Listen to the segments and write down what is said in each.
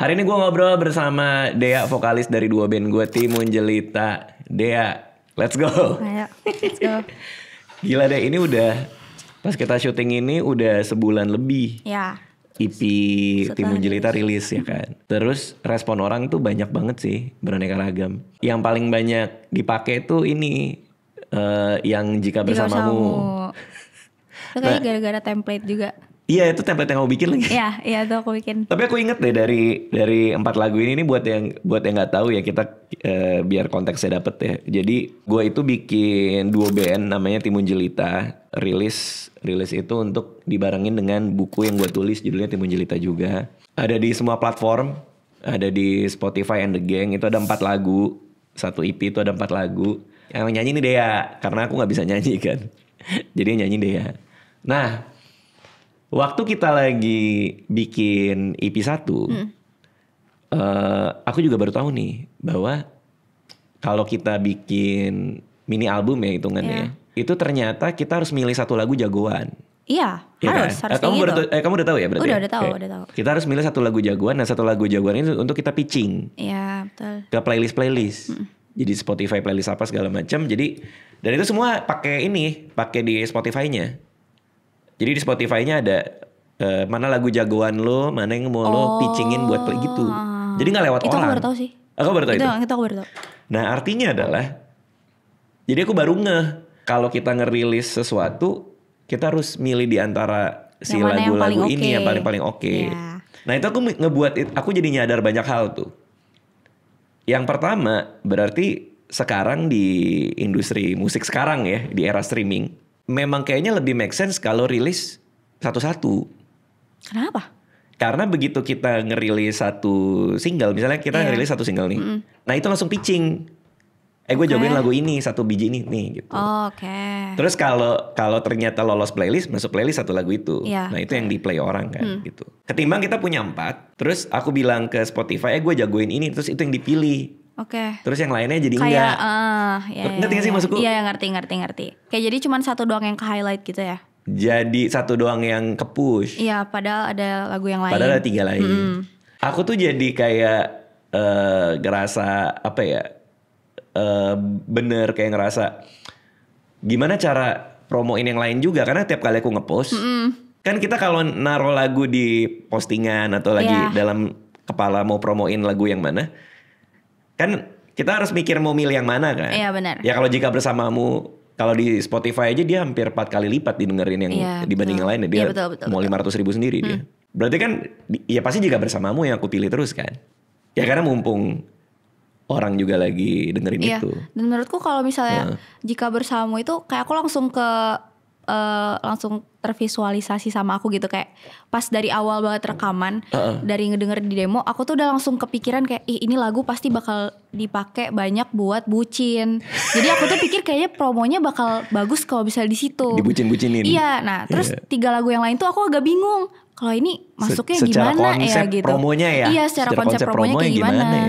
Hari ini gue ngobrol bersama Dea, vokalis dari dua band gue, Timun Jelita. Dea, let's go. Ayo, let's go. Gila deh, ini udah pas kita syuting ini udah sebulan lebih. Ya. EP Timun Jelita rilis ya kan. Terus respon orang tuh banyak banget sih, beraneka ragam. Yang paling banyak dipakai tuh ini yang Jika Bersamamu. Itu kayaknya gara-gara template juga. Iya, itu template yang kamu bikin lagi. Iya itu aku bikin. Tapi aku inget deh dari 4 lagu ini buat yang nggak tahu ya, kita biar konteksnya dapet ya. Jadi gue itu bikin 2 band namanya Timun Jelita. Rilis itu untuk dibarengin dengan buku yang gue tulis judulnya Timun Jelita juga. Ada di semua platform, ada di Spotify and the Gang. Itu ada 4 lagu. Satu EP itu ada 4 lagu. Yang nyanyi ini Dea, karena aku nggak bisa nyanyi kan. Jadi yang nyanyi Dea. Nah, waktu kita lagi bikin EP 1, aku juga baru tahu nih bahwa kalau kita bikin mini album ya hitungannya, itu ternyata kita harus milih 1 lagu jagoan. Iya, Ya harus kan? Kamu udah tahu ya berarti? Udah tahu. Kita harus milih 1 lagu jagoan, dan 1 lagu jagoan ini untuk kita pitching. Iya, betul. Ke playlist. Jadi Spotify playlist apa segala macam. Jadi dan itu semua pakai di Spotify-nya. Jadi di Spotify-nya ada mana lagu jagoan lo, mana yang mau lo pitchingin buat play gitu. Jadi nggak lewat itu orang. Itu aku baru tahu sih. Aku baru tahu itu. Itu aku baru tahu. Nah artinya adalah, jadi aku baru ngeh kalau kita ngerilis sesuatu, kita harus milih di antara si lagu-lagu ini yang paling oke. Yeah. Nah itu aku jadi nyadar banyak hal tuh. Yang pertama berarti sekarang di industri musik sekarang ya, di era streaming, memang kayaknya lebih make sense kalau rilis satu-satu. Kenapa? Karena begitu kita ngerilis 1 single, misalnya kita ngerilis 1 single nih, nah itu langsung pitching. Gue jagoin lagu ini, 1 biji ini nih gitu. Oke. Terus kalau ternyata lolos playlist, masuk playlist 1 lagu itu. Nah itu yang di play orang kan gitu. Ketimbang kita punya 4, terus aku bilang ke Spotify, gue jagoin ini, terus itu yang dipilih. Oke. Terus yang lainnya jadi enggak. Ngerti gak sih maksudku? Iya ngerti. Kayak jadi cuma 1 doang yang ke highlight gitu ya? Jadi 1 doang yang ke push. Iya, padahal ada lagu yang lain. Padahal ada 3 lain. Aku tuh jadi kayak ngerasa apa ya? Bener kayak ngerasa gimana cara promoin yang lain juga, karena tiap kali aku ngepost kan kita kalau naruh lagu di postingan atau lagi dalam kepala mau promoin lagu yang mana, kan kita harus mikir mau milih yang mana kan. Iya benar. Ya kalau Jika Bersamamu, kalau di Spotify aja dia hampir 4 kali lipat didengerin yang dibanding yang lain. Dia betul. Mau 500 ribu sendiri dia. Berarti kan ya pasti Jika Bersamamu yang aku pilih terus kan. Ya karena mumpung orang juga lagi dengerin itu. Dan menurutku kalau misalnya Jika Bersamamu itu kayak aku langsung langsung tervisualisasi sama aku gitu, kayak pas dari awal banget rekaman, dari ngedenger di demo, aku tuh udah langsung kepikiran kayak ini lagu pasti bakal dipakai banyak buat bucin. Jadi aku tuh pikir kayaknya promonya bakal bagus kalau bisa di situ. Dibucin-bucinin. Iya, nah terus 3 lagu yang lain tuh aku agak bingung. Kalau ini masuknya gimana ya gitu. Promonya ya. Iya, secara konsep promonya kayak gimana ya.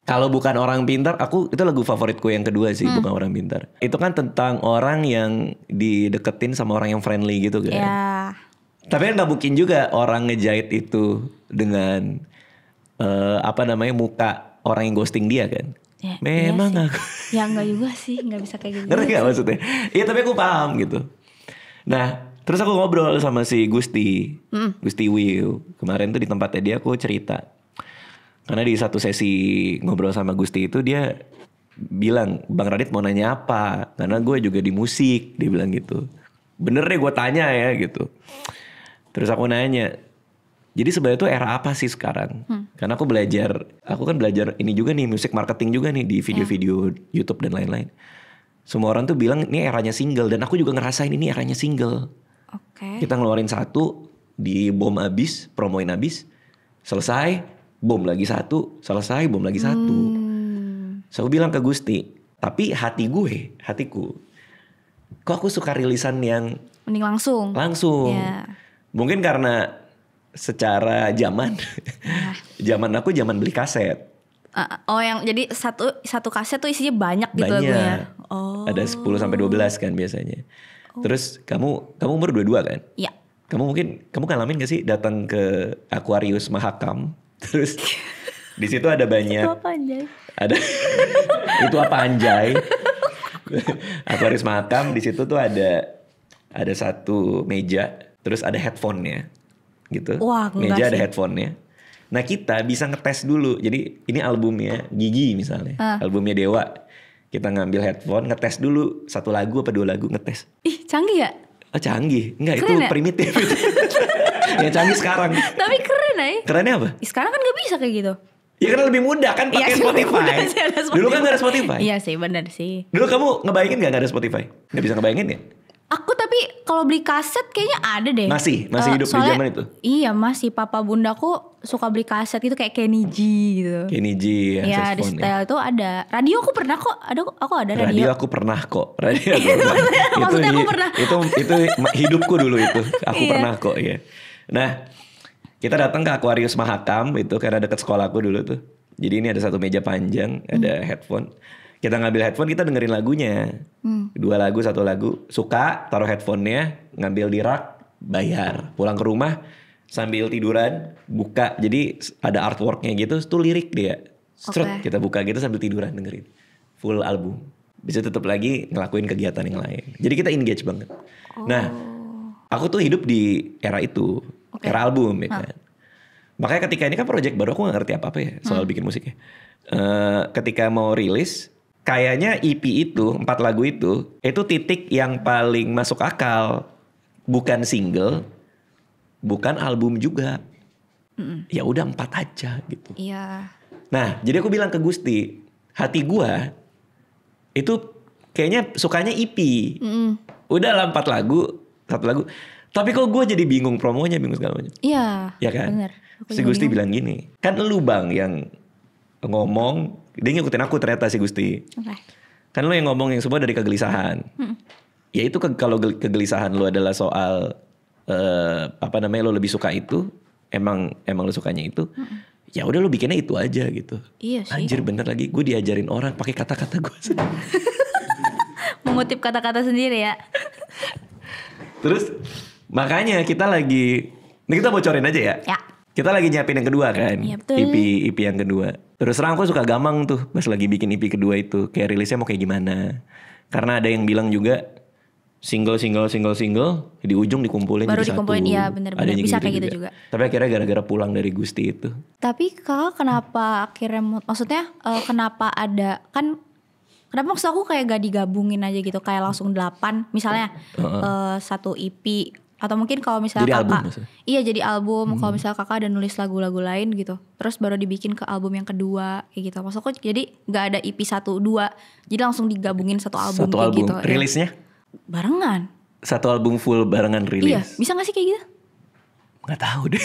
Kalau Bukan Orang Pintar, itu lagu favoritku yang kedua sih, Bukan Orang Pintar. Itu kan tentang orang yang dideketin sama orang yang friendly gitu kan. Yeah. Tapi kan gak mungkin juga orang ngejahit itu dengan muka orang yang ghosting dia kan. Ya, memang iya aku. Ya enggak juga sih, gak bisa kayak gitu. Ngerti gak maksudnya? Iya tapi aku paham gitu. Nah terus aku ngobrol sama si Gusti Wiu. Kemarin tuh di tempatnya dia aku cerita. Karena di satu sesi ngobrol sama Gusti itu dia bilang, Bang Radit mau nanya apa? Karena gue juga di musik, dia bilang gitu. Bener deh gue tanya ya gitu. Terus aku nanya, jadi sebenarnya tuh era apa sih sekarang? Karena aku kan belajar ini juga nih, musik marketing juga nih di video-video YouTube dan lain-lain. Semua orang tuh bilang ini eranya single, dan aku juga ngerasain ini eranya single. Kita ngeluarin 1, di bom abis, promoin abis, selesai. Bom lagi 1, selesai, bom lagi 1. So aku bilang ke Gusti, tapi hatiku, kok aku suka rilisan yang mending langsung. Yeah. Mungkin karena secara zaman aku zaman beli kaset. Yang jadi satu kaset tuh isinya banyak gitu lagunya. Ada 10-12 kan biasanya. Terus kamu umur 22 kan? Iya. Kamu ngalamin gak sih datang ke Aquarius Mahakam? Terus di situ ada banyak. Itu apa anjay? Ada itu apa anjay? Aquarius Mahakam di situ tuh ada satu meja, terus ada headphone-nya, gitu. Wah, meja ada sih. headphone-nya. Nah kita bisa ngetes dulu. Jadi ini albumnya Gigi misalnya, albumnya Dewa. Kita ngambil headphone, ngetes dulu 1 lagu apa 2 lagu ngetes. Ih, canggih ya? Oh canggih, enggak Keren itu ya? primitif. Yang canggih sekarang. Tapi keren ya. Kerennya apa? Sekarang kan gak bisa kayak gitu. Ya kan lebih mudah kan pakai Iya, Spotify. lebih mudah sih, ada Spotify. Dulu kan gak ada Spotify. Iya sih, benar sih. Dulu kamu ngebayangin gak ada Spotify? Gak bisa ngebayangin ya? Aku tapi kalau beli kaset kayaknya ada deh. Masih hidup di Soalnya- zaman itu? Iya masih, papa bundaku suka beli kaset gitu kayak Kenny G gitu. Kenny G ya, Iya di saxophone ya. setel itu ada. Radio aku pernah kok, aku ada Radio radio. aku pernah kok. Radio aku pernah. Maksudnya aku pernah. Itu hidupku dulu itu. Aku Iya. pernah kok ya. Nah, kita datang ke Aquarius Mahakam itu karena deket sekolahku dulu tuh. Jadi ini ada satu meja panjang, ada headphone. Kita ngambil headphone, kita dengerin lagunya. 2 lagu, 1 lagu. Suka, taruh headphone-nya, ngambil di rak, bayar. Pulang ke rumah sambil tiduran, buka. Jadi ada artwork-nya gitu, itu lirik dia. Strut, Oke. kita buka gitu sambil tiduran dengerin. Full album. Bisa tutup lagi ngelakuin kegiatan yang lain. Jadi kita engage banget. Nah, aku tuh hidup di era itu. Oke. Era album ya kan. Makanya ketika ini kan project baru, aku gak ngerti apa-apa ya soal bikin musiknya. Ketika mau rilis, kayaknya EP itu, 4 lagu itu titik yang paling masuk akal. Bukan single, bukan album juga. Ya udah 4 aja gitu. Iya. Nah, jadi aku bilang ke Gusti, hati gua itu kayaknya sukanya EP. Udah lah 4 lagu, 1 lagu. Tapi kok gue jadi bingung promonya, bingung segala macam. Iya. Ya kan? Bener. Aku Si juga Gusti bingung. bilang gini, kan lu Bang yang ngomong, dia ngikutin aku ternyata si Gusti. Oke. Kan lu yang ngomong yang semua dari kegelisahan. Ya itu kalau kegelisahan lu adalah soal lu lebih suka itu, emang lu sukanya itu. Ya udah lu bikinnya itu aja gitu. Iya sih. Anjir bener lagi, gue diajarin orang pakai kata-kata gue. Mengutip kata-kata sendiri ya. Terus makanya kita lagi, ini kita bocorin aja ya. Ya. Kita lagi nyiapin yang kedua kan. Iya, betul. EP yang kedua. Terus terang aku suka gampang tuh pas lagi bikin EP kedua itu. Kayak rilisnya mau kayak gimana. Karena ada yang bilang juga single di ujung dikumpulin Baru jadi dikumpulin, satu. iya, bener-bener. Ada yang Bisa kayak gitu juga. Tapi akhirnya gara-gara pulang dari Gusti itu. Tapi kakak kenapa akhirnya, maksudnya kenapa ada, kan kenapa maksud aku kayak gak digabungin aja gitu, kayak langsung 8 misalnya satu EP, atau mungkin kalau misalnya Jadi album kakak maksudnya? iya jadi album, kalau misalnya kakak ada nulis lagu-lagu lain gitu, terus baru dibikin ke album yang kedua kayak gitu. Maksud aku jadi gak ada EP 1, 2, jadi langsung digabungin satu album Satu kayak album. gitu. Rilisnya? Ya. Barengan. Satu album full barengan rilis. Iya, bisa gak sih kayak gitu? Gak tahu deh.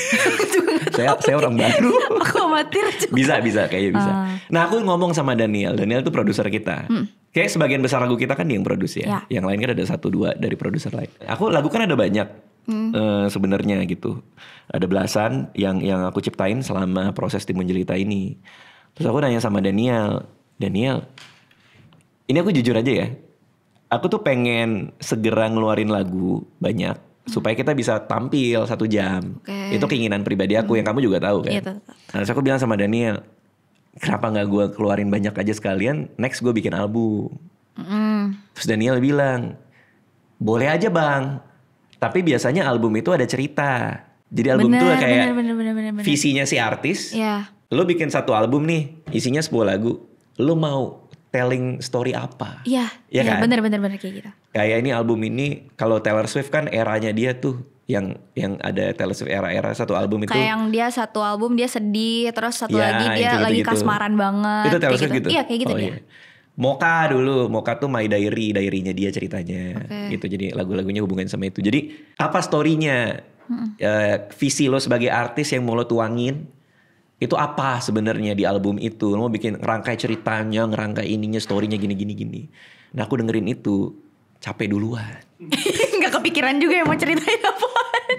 saya orang baru. Aku amatir. Bisa kayaknya bisa. Nah aku ngomong sama Daniel itu produser kita. Kayak sebagian besar lagu kita kan dia yang produce ya. Yang lain kan ada 1-2 dari produser lain. Aku lagu kan ada banyak sebenarnya gitu. Ada belasan yang aku ciptain selama proses Timun Jelita ini. Terus aku nanya sama Daniel, ini aku jujur aja ya. Aku tuh pengen segera ngeluarin lagu banyak supaya kita bisa tampil 1 jam. Oke. Itu keinginan pribadi aku yang kamu juga tahu kan. Iya, tahu. Terus aku bilang sama Daniel, kenapa gak gue keluarin banyak aja sekalian, next gue bikin album. Terus Daniel bilang, boleh aja Bang, tapi biasanya album itu ada cerita. Jadi album itu kayak bener. visinya si artis. Iya. Lo bikin 1 album nih, isinya 10 lagu. Lo mau telling story apa? Iya, Iya kan? bener kayak gitu. Kayak ini album ini, kalau Taylor Swift kan eranya dia tuh. Yang ada Taylor Swift era-era 1 album itu. Kayak yang dia 1 album dia sedih, terus satu Ya, lagi dia yang lagi gitu-gitu. kasmaran banget. Itu Taylor kayak Swift gitu? Iya kayak gitu Oh, dia. iya. Mocha dulu, Mocha tuh My Diary-nya dia ceritanya. Oke. Gitu, jadi lagu-lagunya hubungan sama itu. Jadi apa story-nya? Visi lo sebagai artis yang mau lo tuangin, itu apa sebenarnya di album itu? Lo mau bikin ngerangkai ceritanya, ngerangkai ininya, story-nya gini. Nah aku dengerin itu, capek duluan. Gak kepikiran juga yang mau ceritain apaan.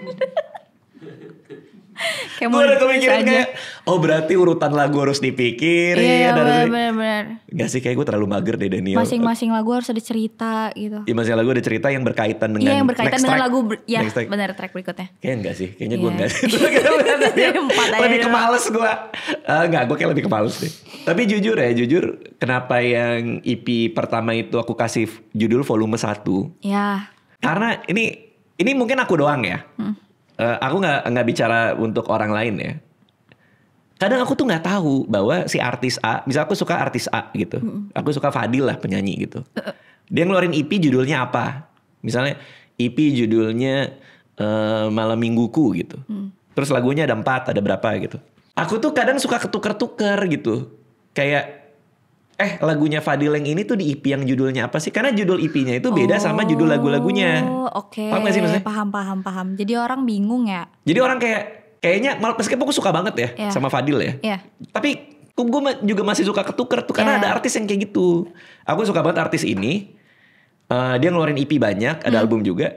Kayak Gue mau udah ditulis kepikiran aja. kayak, oh berarti urutan lagu harus dipikirin. Iya benar. Gak sih, kayak gue terlalu mager deh Daniel. Masing-masing lagu harus ada cerita gitu. Ya masing lagu ada cerita yang berkaitan dengan Iya yang berkaitan next dengan track. lagu Next track. benar track berikutnya. Kayaknya enggak sih, kayaknya gue Iya. enggak sih. Empat aja Lebih doang. kemales gue. Enggak, gue kayak lebih kemales deh. Tapi jujur kenapa yang EP pertama itu aku kasih judul volume 1? Ya. Karena ini mungkin aku doang ya. Aku nggak bicara untuk orang lain ya. Kadang aku tuh nggak tahu bahwa si artis A, misal aku suka artis A gitu, aku suka Fadil lah penyanyi gitu. Dia ngeluarin EP judulnya apa? Misalnya EP judulnya Malam Mingguku gitu. Terus lagunya ada 4, ada berapa gitu. Aku tuh kadang suka ketuker-tuker gitu. Kayak lagunya Fadil yang ini tuh di EP yang judulnya apa sih? Karena judul EP-nya itu beda sama judul lagu-lagunya. Oh, oke. Paham gak sih maksudnya? Paham. Jadi orang bingung ya. Jadi orang kayaknya meskipun aku suka banget ya Iya. sama Fadil ya. Iya. Tapi gue juga masih suka ketuker tuh karena Iya. ada artis yang kayak gitu. Aku suka banget artis ini. Dia ngeluarin EP banyak, ada album juga.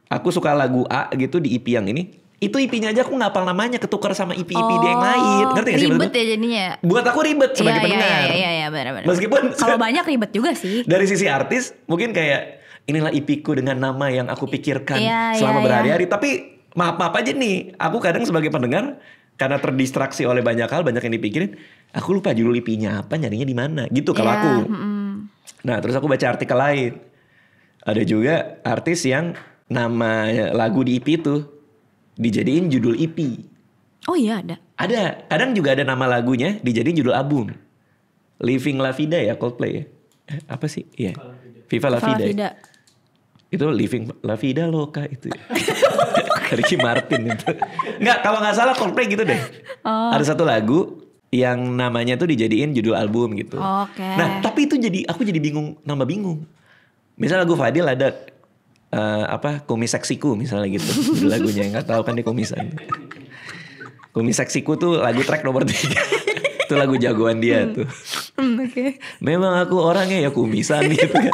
Aku suka lagu A gitu di EP yang ini. Itu EP-nya aja aku ngapal namanya, ketuker sama EP-EP dia yang lain. Ngerti gak sih? Ribet maksudnya? ya jadinya. Buat aku ribet sebagai pendengar. Iya benar. Meskipun Kalau banyak ribet juga sih. dari sisi artis mungkin kayak inilah EP-ku dengan nama yang aku pikirkan Iya, selama iya, berhari-hari. Tapi maaf aja nih, aku kadang sebagai pendengar karena terdistraksi oleh banyak hal, banyak yang dipikirin, aku lupa judul EP-nya apa, nyarinya di mana. Gitu kalau Iya, aku. Nah, terus aku baca artikel lain. Ada juga artis yang nama lagu di EP itu dijadiin judul EP. Oh iya ada. Ada, kadang juga ada nama lagunya dijadiin judul album. Living La Vida ya, Coldplay ya. Apa sih? Iya. Viva La Vida. Vida. Itu Living La Vida Loka itu. Ricky Martin itu. Enggak, kalau nggak salah Coldplay gitu deh. Ada satu lagu yang namanya tuh dijadiin judul album gitu. Oke. Nah, tapi itu aku jadi bingung, nambah bingung. Misal lagu Fadil ada Kumis Seksiku misalnya gitu. Judul lagunya nggak tahu kan dia kumisan. Kumis Seksiku tuh lagu track nomor 3. Itu lagu jagoan dia tuh. Oke. Memang aku orangnya ya kumisan gitu kan.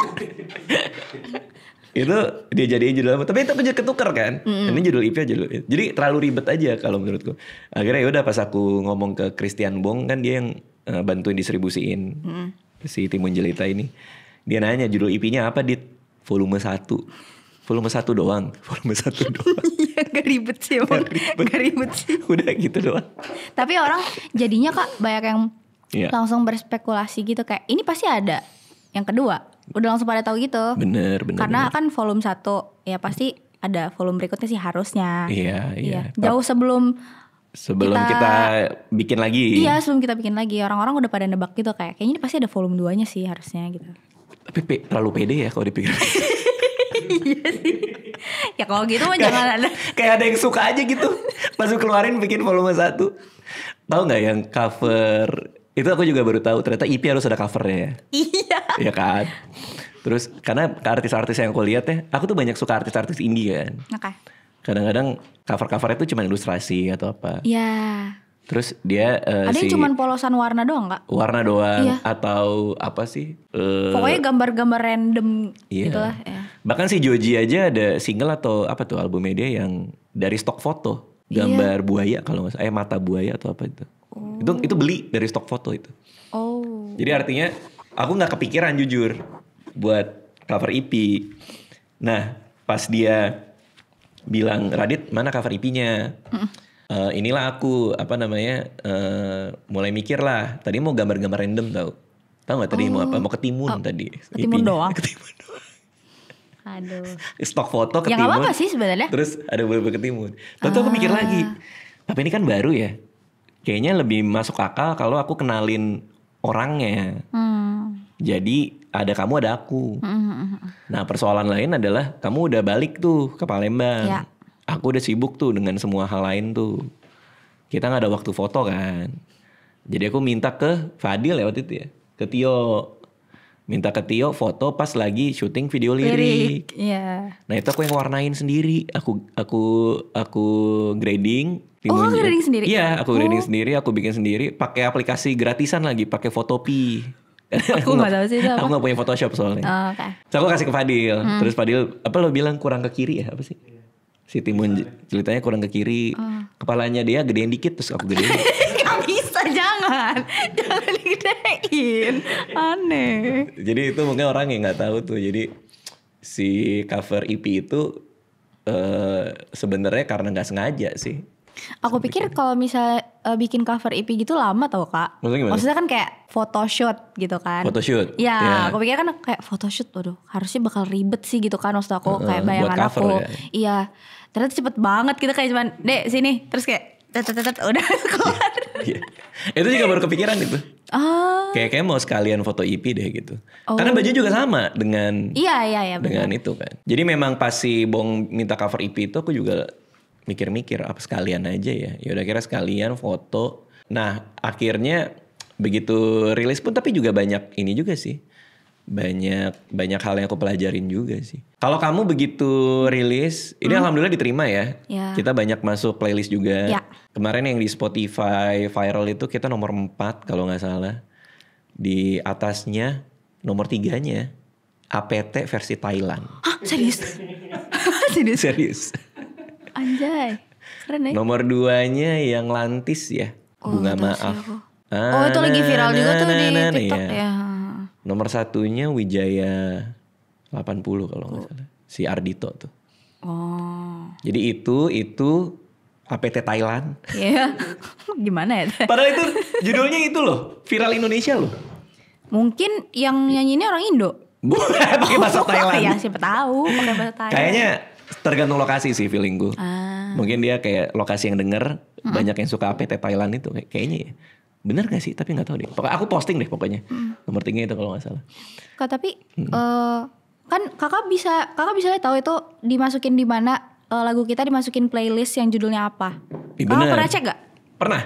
Itu dia jadiin judul apa? Tapi itu aku jadi ketuker kan. Ini judul EP aja judul. Jadi terlalu ribet aja kalau menurutku. Akhirnya yaudah pas aku ngomong ke Christian Bong kan dia yang bantuin distribusiin si Timun Jelita ini. Dia nanya judul EP-nya apa Dit? Volume 1. Volume 1 doang. Volume 1 doang. Iya gak ribet sih emang. Gak ribet sih. Udah gitu doang. Tapi orang jadinya Kak banyak yang Iya. langsung berspekulasi gitu kayak ini pasti ada yang kedua. Udah langsung pada tahu gitu. Bener. Karena kan volume 1 ya pasti ada volume berikutnya sih harusnya. Iya. Jauh sebelum kita bikin lagi. Iya sebelum kita bikin lagi orang-orang udah pada nebak gitu kayaknya ini pasti ada volume 2-nya sih harusnya gitu. Tapi terlalu pede ya kalau dipikir. Iya sih. Ya kalau gitu mah jangan ada. Kayak ada yang suka aja gitu. Pas lu keluarin bikin volume 1. Tahu nggak yang cover? Itu aku juga baru tahu ternyata EP harus ada covernya ya. Iya. Iya kan? Terus karena artis-artis yang aku lihat ya, aku tuh banyak suka artis-artis indie kan. Oke. Kadang-kadang cover-covernya tuh cuma ilustrasi atau apa. Iya. Terus dia Ada yang cuman polosan warna doang Kak? warna doang Iya. atau apa sih? Pokoknya gambar-gambar random Iya. gitu lah ya. Bahkan si Joji aja ada single atau apa tuh album media yang dari stok foto Iya. gambar buaya kalau nggak salah, mata buaya atau apa itu. Itu beli dari stok foto itu. Oh. Jadi artinya aku nggak kepikiran jujur buat cover EP. Nah pas dia bilang Radit mana cover EP-nya? Inilah aku mulai mikir lah. Tadi mau gambar-gambar random tahu nggak tadi mau apa? Mau ketimun tadi. Ketimun EP-nya. doang. Ketimun doang. Aduh. Stok foto Ya ketimun. nggak apa-apa sih sebenarnya. Terus ada beberapa ketimun. Tentu aku mikir lagi. Tapi ini kan baru ya. Kayaknya lebih masuk akal kalau aku kenalin orangnya. Jadi ada kamu ada aku. Nah persoalan lain adalah kamu udah balik tuh ke Palembang. Ya. Aku udah sibuk tuh dengan semua hal lain tuh. Kita gak ada waktu foto kan. Jadi aku minta ke Fadil ya waktu itu ya. Ke Tio. Minta ke Tio foto pas lagi syuting video lirik. Iya. Nah itu aku yang warnain sendiri. Aku grading. Oh, grading sendiri? Iya, aku grading sendiri. Aku bikin sendiri. Pakai aplikasi gratisan lagi. Pakai Fotopi. Aku nggak tahu sih itu apa. Aku gak punya Photoshop soalnya. Oh, oke. So aku kasih ke Fadil. Terus Fadil, apa lo bilang kurang ke kiri ya? Apa sih? Si Timun ceritanya kurang ke kiri. Kepalanya dia gedein dikit terus aku gedein. Gak bisa, jangan digedein, aneh. Jadi itu mungkin orang yang nggak tahu tuh. Jadi si cover EP itu sebenarnya karena nggak sengaja sih. Aku pikir kalau misalnya bikin cover EP gitu lama tau Kak. Maksudnya gimana? Maksudnya kan kayak photoshoot gitu kan. Photoshoot? Ya, Ya. aku pikir kan kayak photoshoot, waduh harusnya bakal ribet sih gitu kan. Maksud aku kayak buat bayangan cover aku. ya. Iya, ternyata cepet banget gitu kayak cuman, Dek sini. Terus kayak tet udah keluar. Iya. Itu juga baru kepikiran itu. Kayak mau sekalian foto EP deh gitu. Karena baju juga sama dengan Iya dengan itu kan. Jadi memang pas si Bong minta cover EP itu aku juga mikir-mikir apa sekalian aja ya. Ya udah kira sekalian foto. Nah, akhirnya begitu rilis pun tapi juga banyak ini juga sih. Banyak hal yang aku pelajarin juga sih. Kalau kamu begitu rilis, ini alhamdulillah diterima ya. Ya. Kita banyak masuk playlist juga. Ya. Kemarin yang di Spotify viral itu kita nomor 4 kalau nggak salah. Di atasnya nomor 3-nya APT versi Thailand. Hah, serius? Serius. Anjay, keren ya. Nomor 2-nya yang Lantis ya. Bunga tahu sih Maaf. aku. Itu lagi viral juga tuh di TikTok ya. Nomor 1-nya Wijaya 80 kalau nggak salah. Si Ardito tuh. Oh. Jadi itu APT Thailand. Iya. Gimana ya? Padahal itu judulnya itu loh, viral Indonesia loh. Mungkin yang nyanyinya orang Indo. Pakai bahasa Thailand. Ya siapa tahu pakai bahasa Thailand. Kayaknya tergantung lokasi sih feelingku. Ah. Mungkin dia kayak lokasi yang denger banyak yang suka APT Thailand itu kayaknya ya. Bener gak sih? Tapi gak tahu deh. Pokoknya aku posting deh pokoknya. Nomor 3 itu kalau gak salah. Kak tapi kan kakak bisa tahu itu dimasukin di mana lagu kita dimasukin playlist yang judulnya apa? Ih, Kakak bener. pernah cek gak? Pernah.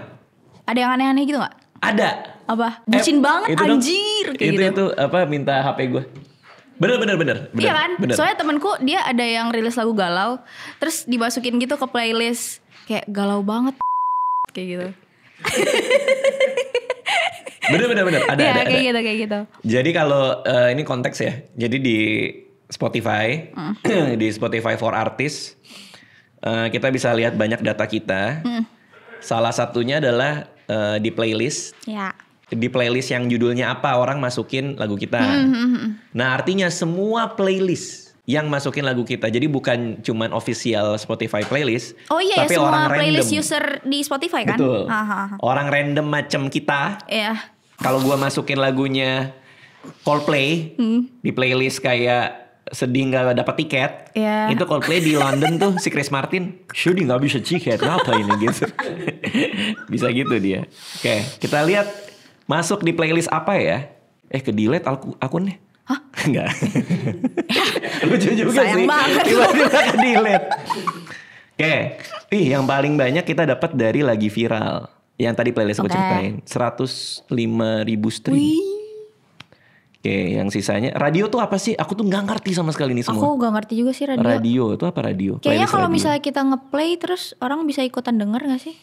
Ada yang aneh-aneh gitu gak? Ada. Apa? Bucin banget itu dong. anjir kayak gitu. Itu apa minta HP gue. Bener. Iya kan? Bener. Soalnya temenku dia ada yang rilis lagu galau, terus dimasukin gitu ke playlist kayak galau banget kayak gitu. Bener. Ada. Kayak gitu. Jadi kalau ini konteks ya. Jadi di Spotify, di Spotify for Artists, kita bisa lihat banyak data kita. Salah satunya adalah di playlist. Ya. Di playlist yang judulnya apa orang masukin lagu kita. Nah artinya semua playlist yang masukin lagu kita. Jadi bukan cuman official Spotify playlist. Oh iya tapi ya, semua orang playlist random. user di Spotify kan? Betul. Ha. Orang random macam kita. Iya. Kalau gua masukin lagunya Coldplay di playlist kayak sedih nggak dapat tiket, Iya. itu Coldplay di London tuh si Chris Martin, sedih nggak bisa tiket, ngapa ini gitu, bisa gitu dia. Oke, kita lihat masuk di playlist apa ya? Ke delete akunnya? Hah? Enggak. Lucu juga Sayang sih. banget. Tiba-tiba ke delete. Oke, yang paling banyak kita dapat dari lagi viral. Yang tadi playlist aku ceritain 105.000 stream. Oke, yang sisanya radio tuh apa sih? Aku tuh nggak ngerti sama sekali ini semua. Aku gak ngerti juga sih radio. Radio itu apa radio? Kayaknya Playlist kalau radio. misalnya kita ngeplay terus orang bisa ikutan denger gak sih?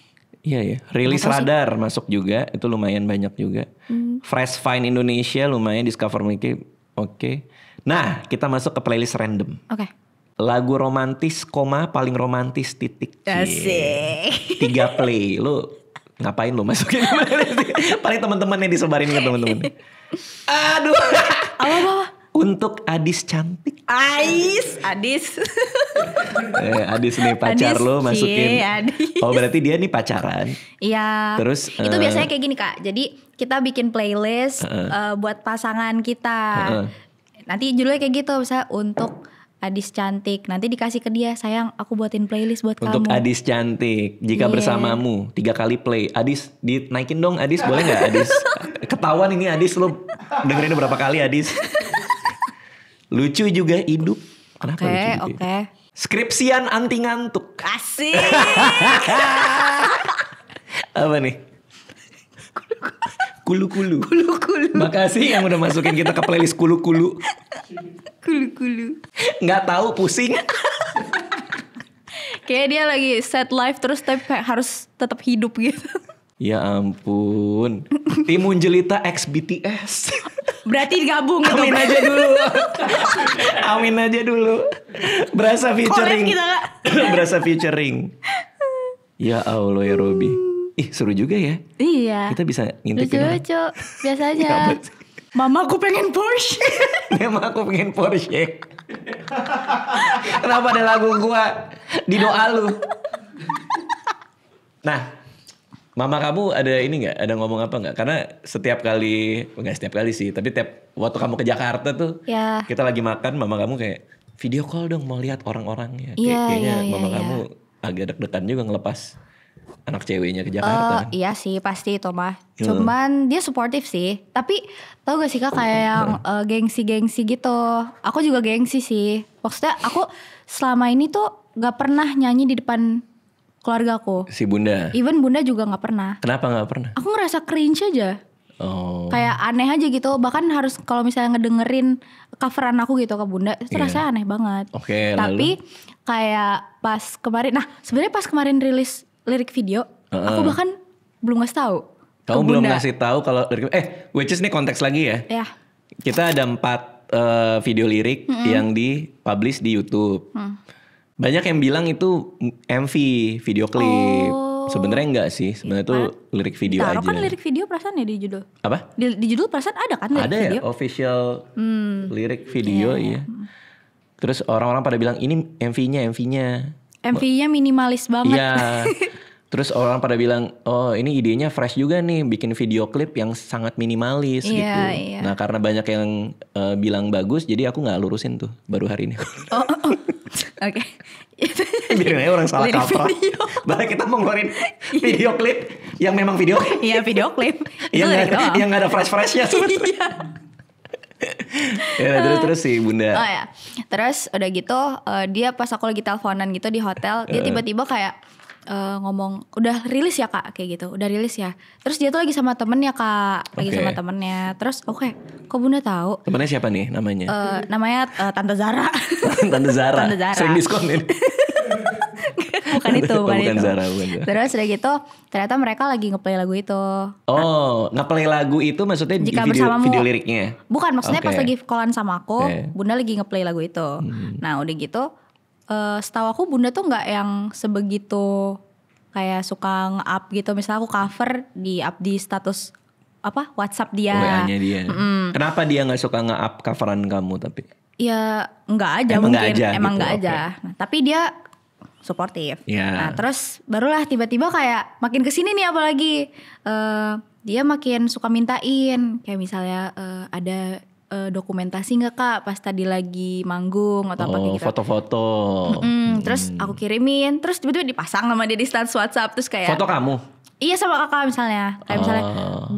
Iya ya, rilis radar masuk juga, itu lumayan banyak juga. Fresh Find Indonesia lumayan, Discover Mickey, oke. Nah, kita masuk ke playlist random. Oke. Lagu romantis, paling romantis titik. Asik. 3 play, lu ngapain lu masukin? Paling teman-teman yang disebarin ke teman-teman. Aduh. Apa? Untuk Adis cantik. Adis. Adis nih pacar Adis, lo masukin. Adis. Oh berarti dia nih pacaran. Iya. Terus itu biasanya kayak gini Kak. Jadi kita bikin playlist buat pasangan kita. Nanti judulnya kayak gitu, misalnya untuk Adis cantik. Nanti dikasih ke dia, sayang aku buatin playlist buat untuk kamu. Adis cantik. Jika Iya. bersamamu 3 kali play. Adis dinaikin dong Adis, boleh nggak Adis? Ketahuan ini Adis, lo dengerin berapa kali Adis? Lucu juga hidup. Kenapa lucu gitu? Oke. Skripsian anti ngantuk. Asik. Apa nih? Kulu-kulu. Makasih yang udah masukin kita ke playlist kulu-kulu. Kulu. Nggak tahu, pusing. Kayak dia lagi set live terus tapi kayak harus tetap hidup gitu. Ya ampun. Timun Jelita ex BTS. Berarti digabung gitu. Amin aja dulu. Amin aja dulu. Berasa featuring. Collab kita, Kak. Berasa featuring. Ya Allah ya Robi. Ih seru juga ya. Iya. Kita bisa ngintipin orang. Lucu-lucu biasanya. Apa sih? Mama aku pengen Porsche. Memang aku pengen Porsche. Kenapa ada lagu gua di doa lu? Nah, mama kamu ada ini nggak? Ada ngomong apa nggak? Karena setiap kali, nggak setiap kali sih, tapi tiap waktu kamu ke Jakarta tuh, Ya. kita lagi makan, mama kamu kayak video call dong, mau lihat orang-orangnya. Iya, Kayaknya iya, mama iya. kamu agak deg-degan juga ngelepas anak ceweknya ke Jakarta. Kan? Iya sih pasti itu mah. Cuman dia suportif sih. Tapi tau gak sih Kak kayak yang gengsi-gengsi gitu. Aku juga gengsi sih. Maksudnya aku selama ini tuh gak pernah nyanyi di depan keluargaku. Si bunda. Even bunda juga gak pernah. Kenapa nggak pernah? Aku ngerasa cringe aja. Oh. Kayak aneh aja gitu. Bahkan harus kalau misalnya ngedengerin coveran aku gitu ke bunda, itu Iya. rasanya aneh banget. Oke, Tapi kayak pas kemarin, nah sebenarnya pas kemarin rilis lirik video, aku bahkan belum ngasih tahu. ke Kamu belum bunda. ngasih tahu kalau which is nih konteks lagi ya. Ya. Kita ada 4 video lirik yang dipublish di YouTube. Banyak yang bilang itu MV, video klip. Oh. Sebenarnya enggak sih, sebenarnya itu lirik video Taruh aja. kan lirik video perasaan ya di judul. Apa? Di judul perasaan ada kan lirik Ada video? ya official lirik video iya. Terus orang-orang pada bilang ini MV-nya. MV-nya minimalis banget. Iya. Terus orang pada bilang, oh ini idenya fresh juga nih, bikin video klip yang sangat minimalis Iya, gitu. iya. Nah karena banyak yang bilang bagus, jadi aku nggak lurusin tuh baru hari ini. Oh. Oke. Biarin aja orang salah Lirik kaprah. video. Bahkan kita mau ngeluarin video klip yang memang video klip. Iya video klip. Itu yang lirik doang. nggak ada fresh-freshnya sebenarnya. Ya terus si bunda. Oh ya. Terus udah gitu dia pas aku lagi teleponan gitu di hotel, dia tiba-tiba kayak ngomong udah rilis ya Kak kayak gitu. Udah rilis ya. Terus dia tuh lagi sama temennya Kak, lagi Oke. sama temennya. Terus oke, kok Bunda tahu? Temennya siapa nih namanya? Namanya Tante Zara. Tante Zara. Tante Zara. Sering diskon ini. bukan itu, bukan Bukan itu. Zara, bukan Zara. Terus udah gitu ternyata mereka lagi ngeplay lagu itu. Oh, ngeplay lagu itu maksudnya di Jika video, bersamamu. video liriknya? Bukan, maksudnya Oke. pas lagi callan sama aku, Oke. Bunda lagi ngeplay lagu itu. Nah udah gitu, setahu aku Bunda tuh nggak yang sebegitu kayak suka nge-up gitu. Misalnya aku cover di up di status apa WhatsApp dia. WA-nya dia. Kenapa dia nggak suka nge-up coveran kamu tapi? Ya nggak aja Emang mungkin, nggak aja emang gitu, nggak oke. aja. Nah, tapi dia suportif. Ya. Nah terus barulah tiba-tiba kayak makin kesini nih apalagi dia makin suka mintain kayak misalnya ada dokumentasi nggak Kak pas tadi lagi manggung atau apa kayak Oh, gitu. foto-foto. Terus aku kirimin, terus tiba-tiba dipasang sama dia di status WhatsApp terus kayak Foto kamu? iya sama kakak misalnya, kayak misalnya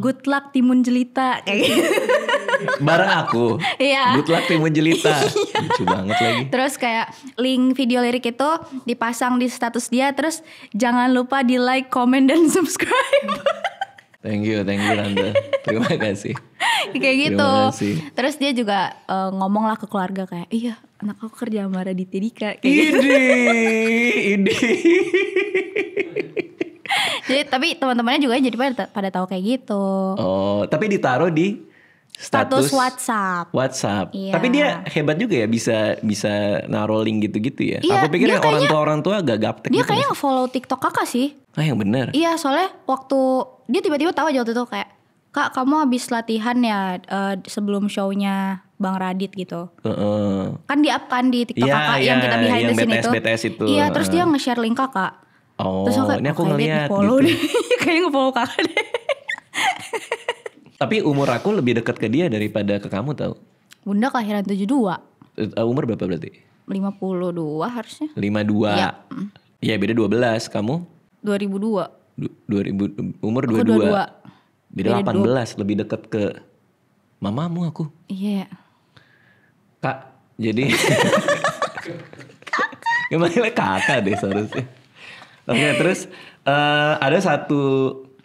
good luck Timun Jelita kayak gitu. Bareng aku. Iya. Good luck Timun Jelita. Lucu banget lagi. Terus kayak link video lirik itu dipasang di status dia, terus jangan lupa di like, comment dan subscribe. Thank you Tante. Terima kasih. Kayak gitu. Terima kasih. Terus dia juga ngomong lah ke keluarga kayak, iya anak aku kerja sama Raditya Dika kayak gitu. Ide. Jadi tapi teman-temannya juga jadi pada tahu kayak gitu. Oh, tapi ditaruh di Status WhatsApp. WhatsApp. Iya. Tapi dia hebat juga ya bisa naruh link gitu-gitu ya. Iya, Aku pikir dia yang orang tua agak gaptek Dia gitu. kayaknya nge-follow TikTok kakak sih. Ah yang benar. Iya soalnya waktu dia tiba-tiba tahu aja waktu itu kayak, Kak kamu habis latihan ya sebelum show-nya Bang Radit gitu. Kan di up kan di TikTok Iya, kakak iya, yang kita behind yang the scene BTS itu. Iya terus dia nge-share link kakak. Oh, Terus ini aku ngeliat follow gitu. deh. Kayaknya nge-follow kakak deh. Tapi umur aku lebih dekat ke dia daripada ke kamu tahu. Bunda kelahiran 72. Umur berapa berarti? 52 harusnya. 52. Iya. Iya beda 12. Kamu? 2002. 2000 umur Aku 22. 22. Beda Beda 18, lebih dekat ke mamamu aku. Iya. Kak, jadi gimana kakak deh seharusnya. Oke, terus ada satu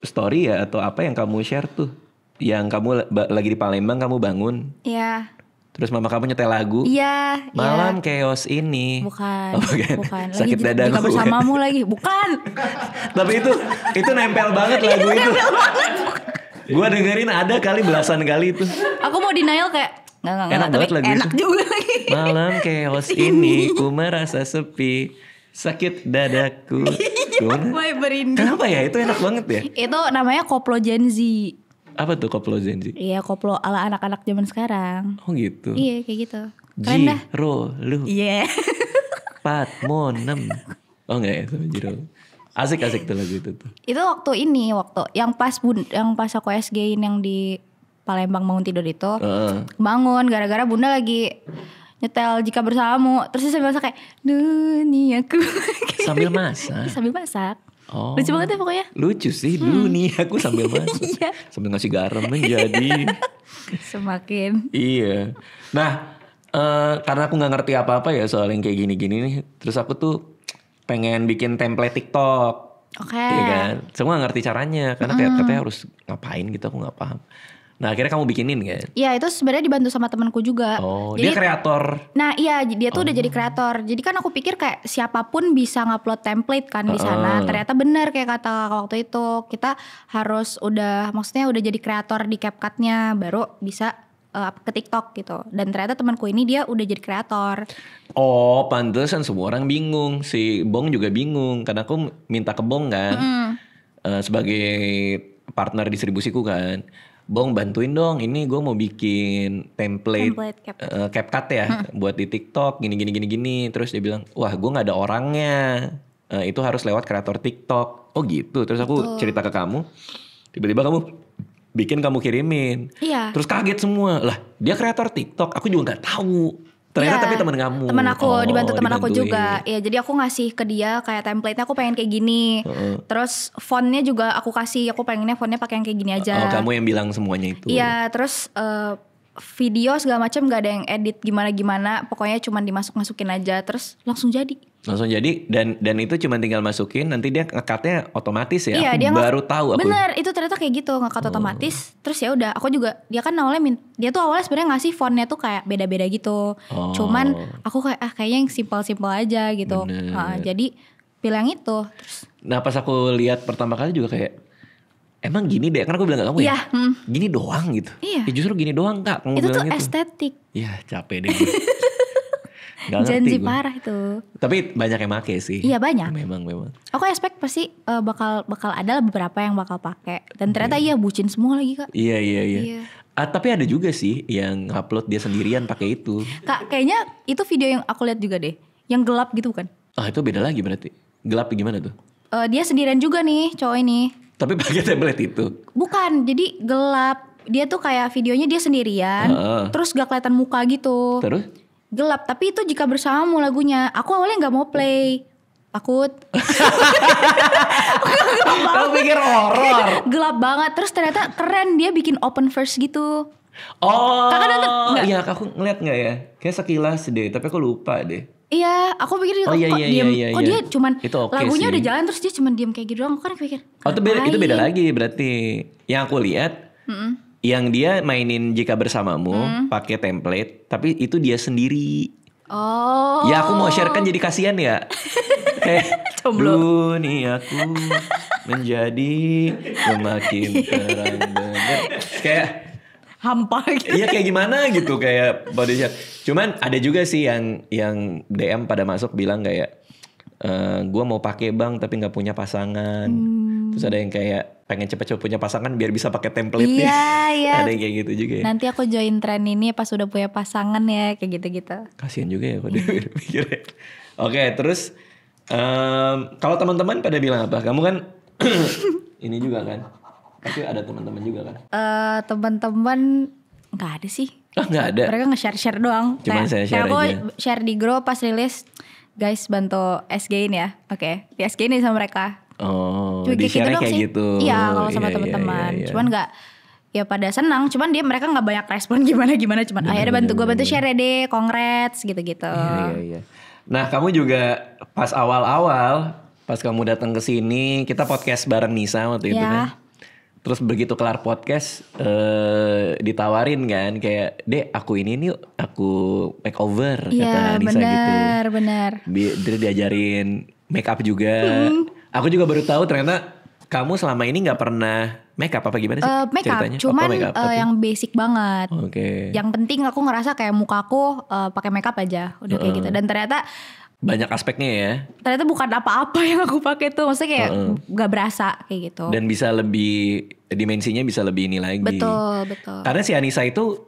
story ya atau apa yang kamu share tuh, yang kamu lagi di Palembang kamu bangun, Iya. terus mama kamu nyetel lagu. Iya. Malam chaos ini. Bukan. Oh, bukan. Bukan. Sakit Lagi dada jika gue. bersamamu lagi. Bukan. Tapi itu nempel banget lagu itu. Gue dengerin ada kali belasan kali itu. Aku mau denial kayak Nggak, Enak banget tapi lagu enak itu. juga lagi. Malam chaos ini ku merasa sepi, sakit dadaku. Mai berindu. Kenapa ya? Itu enak banget ya. Itu namanya koplo Gen Z. Apa tuh koplo Zenzi? Iya, koplo ala anak-anak zaman sekarang. Oh gitu. Iya, kayak gitu. Keren dah. Jiro lu Iya. Patmonem. Oh enggak ya sama Jiro. Asik tuh lagu itu tuh. Itu waktu yang pas aku SG-in yang di Palembang bangun tidur itu. Bangun gara-gara bunda lagi nyetel Jika Bersamamu. Terus dia sambil masak kayak duniaku. Sambil masak. Sambil masak. Oh. Lucu banget ya pokoknya. Lucu sih duniaku sambil masak. Iya. Sambil ngasih garam menjadi. Semakin. Iya. Nah, karena aku nggak ngerti apa-apa ya soal yang kayak gini-gini nih. Terus aku tuh pengen bikin template TikTok. Oke. Iya kan. Semua gak ngerti caranya. Karena kayak katanya harus ngapain gitu, aku gak paham. Nah akhirnya kamu bikinin kan? Iya, itu sebenarnya dibantu sama temanku juga. Oh, jadi, dia kreator. Nah iya, dia tuh udah jadi kreator. Jadi kan aku pikir kayak siapapun bisa ngupload template kan di sana. Ternyata benar kayak kata waktu itu, kita harus maksudnya udah jadi kreator di CapCut-nya baru bisa ke TikTok gitu. Dan ternyata temanku ini dia udah jadi kreator. Oh, pantesan semua orang bingung. Si Bong juga bingung karena aku minta ke Bong kan, sebagai partner distribusiku kan. Bong bantuin dong, ini gue mau bikin template CapCut ya, buat di TikTok gini. Terus dia bilang, wah gue nggak ada orangnya, itu harus lewat kreator TikTok. Oh gitu. Terus aku cerita ke kamu, tiba-tiba kamu bikin, kamu kirimin. Iya. Terus kaget semua, lah dia kreator TikTok, aku juga nggak tahu. Ternyata tapi teman kamu. Teman aku, dibantu teman aku juga. Ya jadi aku ngasih ke dia kayak template-nya aku pengen kayak gini. Terus fontnya juga aku kasih, aku pengennya fontnya pakai yang kayak gini aja. Oh, kamu yang bilang semuanya itu. Iya, terus video segala macam gak ada yang edit gimana-gimana, pokoknya cuma dimasukin aja terus langsung jadi. Langsung jadi dan itu cuma tinggal masukin, nanti dia nge-cut-nya otomatis ya. Iya, aku dia baru tahu aku. Bener, itu ternyata kayak gitu, nge-cut otomatis. Terus ya udah, aku juga dia kan awalnya dia tuh awalnya sebenarnya ngasih fontnya tuh kayak beda-beda gitu. Cuman aku kayak kayaknya yang simpel-simpel aja gitu. Jadi pilih yang itu. Terus, nah, pas aku lihat pertama kali juga kayak emang gini deh, karena aku bilang ke kamu ya, gini doang gitu. Iya. Ya justru gini doang Kak, kamu itu bilang tuh gitu. estetik. Ya capek deh gue. Janji parah itu. Tapi banyak yang make sih. Iya banyak. Memang. Aku expect pasti bakal ada beberapa yang bakal pakai. Dan ternyata iya bucin semua lagi Kak. Iya. Tapi ada juga sih yang upload dia sendirian pakai itu. Kak kayaknya itu video yang aku lihat juga deh, yang gelap gitu kan? Ah itu beda lagi berarti. Gelap gimana tuh? Dia sendirian juga nih cowok ini. Tapi pakai template itu? Bukan, jadi gelap. Dia tuh kayak videonya dia sendirian, terus gak kelihatan muka gitu. Terus? Gelap, tapi itu Jika Bersamamu lagunya. Aku awalnya gak mau play, takut. Kamu pikir horor? Gelap banget, terus ternyata keren, dia bikin open verse gitu. Oh, Kakak nonton nggak? Iya, aku ngeliat nggak ya? Kayak sekilas deh, tapi aku lupa deh. Iya, aku pikir kok dia cuman lagunya sih. udah jalan terus dia cuman diem kayak gitu doang. Aku kan pikir. Oh, itu beda lagi berarti. Yang aku lihat, yang dia mainin Jika Bersamamu pakai template, tapi itu dia sendiri. Oh. Ya aku mau sharekan jadi kasihan ya. Kayak duniaku menjadi semakin terang bener. Kayak hampa gitu. Iya kayak gimana gitu kayak body shot. Cuman ada juga sih yang DM pada masuk bilang kayak gue mau pakai bang tapi nggak punya pasangan. Terus ada yang kayak pengen cepet-cepet punya pasangan biar bisa pakai template nih. Iya. Ada yang kayak gitu juga ya. Nanti aku join tren ini pas udah punya pasangan ya kayak gitu-gitu. Kasian juga ya kalau dia mikirnya. Oke, terus kalau teman-teman pada bilang apa? Kamu kan ini juga kan? Tapi ada teman-teman juga kan? Teman-teman nggak ada sih. Oh, nggak ada. Mereka nge-share doang. Cuman saya share aku aja. Share di grup pas rilis, guys bantu SG-in ya. Oke, di SG-in sama mereka. Oh, cuma di share kayak sih. gitu. Iya, kalau sama teman-teman. Cuman nggak, ya pada senang. Cuman mereka nggak banyak respon gimana. Cuman akhirnya bantu share deh, congrats gitu-gitu. Iya. Nah, kamu juga pas awal-awal, pas kamu datang ke sini, kita podcast bareng Nisa waktu itu kan. Terus begitu kelar podcast ditawarin kan kayak, "Dek, aku ini nih aku makeover," kata Nisa gitu. Benar. Dia diajarin make up juga. Aku juga baru tahu ternyata Kamu selama ini nggak pernah make up apa gimana sih Make up, ceritanya? cuman make up, tapi- yang basic banget. Oke. Yang penting aku ngerasa kayak mukaku pakai make up aja, udah kayak gitu. Dan ternyata Banyak aspeknya ya. ternyata bukan apa-apa yang aku pakai tuh, maksudnya kayak gak berasa kayak gitu. Dan bisa lebih, dimensinya bisa lebih ini lagi. Betul. Karena si Anissa itu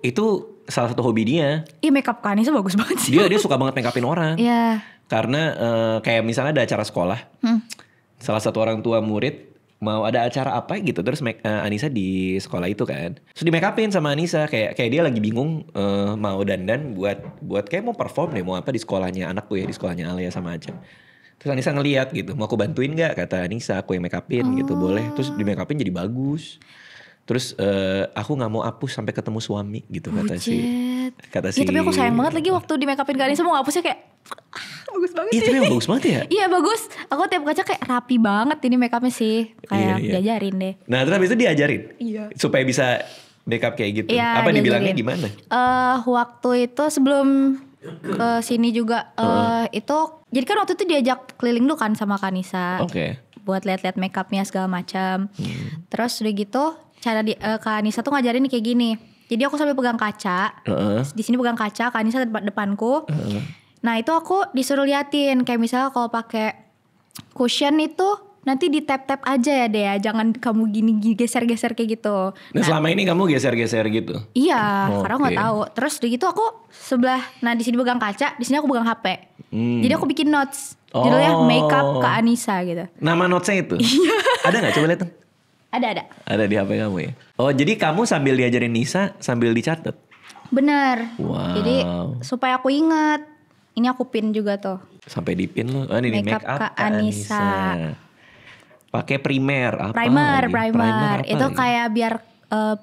salah satu hobi dia. Iya, make up Kanisa bagus banget sih. Dia suka banget make upin orang. Iya. Karena kayak misalnya ada acara sekolah. Salah satu orang tua murid mau ada acara apa gitu, terus Anissa di sekolah itu kan, terus di make upin sama Anissa, kayak dia lagi bingung mau dandan buat kayak mau perform deh, mau apa di sekolahnya anakku ya, di sekolahnya Alia sama Acem. Terus Anissa ngeliat gitu, mau aku bantuin nggak, kata Anissa, aku yang make upin gitu, boleh. Terus di make upin jadi bagus. Terus aku nggak mau hapus sampai ketemu suami gitu, kata si. Iya, tapi aku sayang banget lagi waktu di make upin Kanisa mau ngapusnya kayak bagus banget Iya, sih. tapi emang bagus banget ya. Iya bagus. Aku tiap kaca kayak rapi banget ini make upnya sih. Kayak Iya. diajarin deh. Nah terus habis itu diajarin, Iya. supaya bisa make up kayak gitu. Iya, Apa dibilangnya diajarin. gimana? Waktu itu sebelum ke sini juga itu jadi kan waktu itu diajak keliling dulu kan sama Kanisa. Oke. Buat lihat-lihat make upnya segala macam. Terus udah gitu cara Kanisa tuh ngajarin nih kayak gini. Jadi aku sambil pegang kaca. Di sini pegang kaca, Kanisa depanku. Nah itu aku disuruh liatin kayak misalnya kalau pakai cushion itu nanti di tap aja ya deh, jangan kamu gini geser-geser kayak gitu. Nah selama ini kamu geser-geser gitu? Iya, karena aku nggak Oke. tahu. Terus udah gitu aku sebelah, nah di sini pegang kaca, di sini aku pegang HP. Jadi aku bikin notes, judulnya Oh. Makeup ke Anissa gitu. Nama notesnya itu? Ada gak? Coba lihat dong. Ada. Ada di HP kamu ya? Oh jadi kamu sambil diajarin Nisa sambil dicatat? Bener. Wow. Jadi supaya aku ingat. Ini aku pin juga tuh. Sampai dipin lo. Oh ini Makeup make up Kak Kak Anissa. Pakai primer apa Primer. lagi? Itu lagi? kayak biar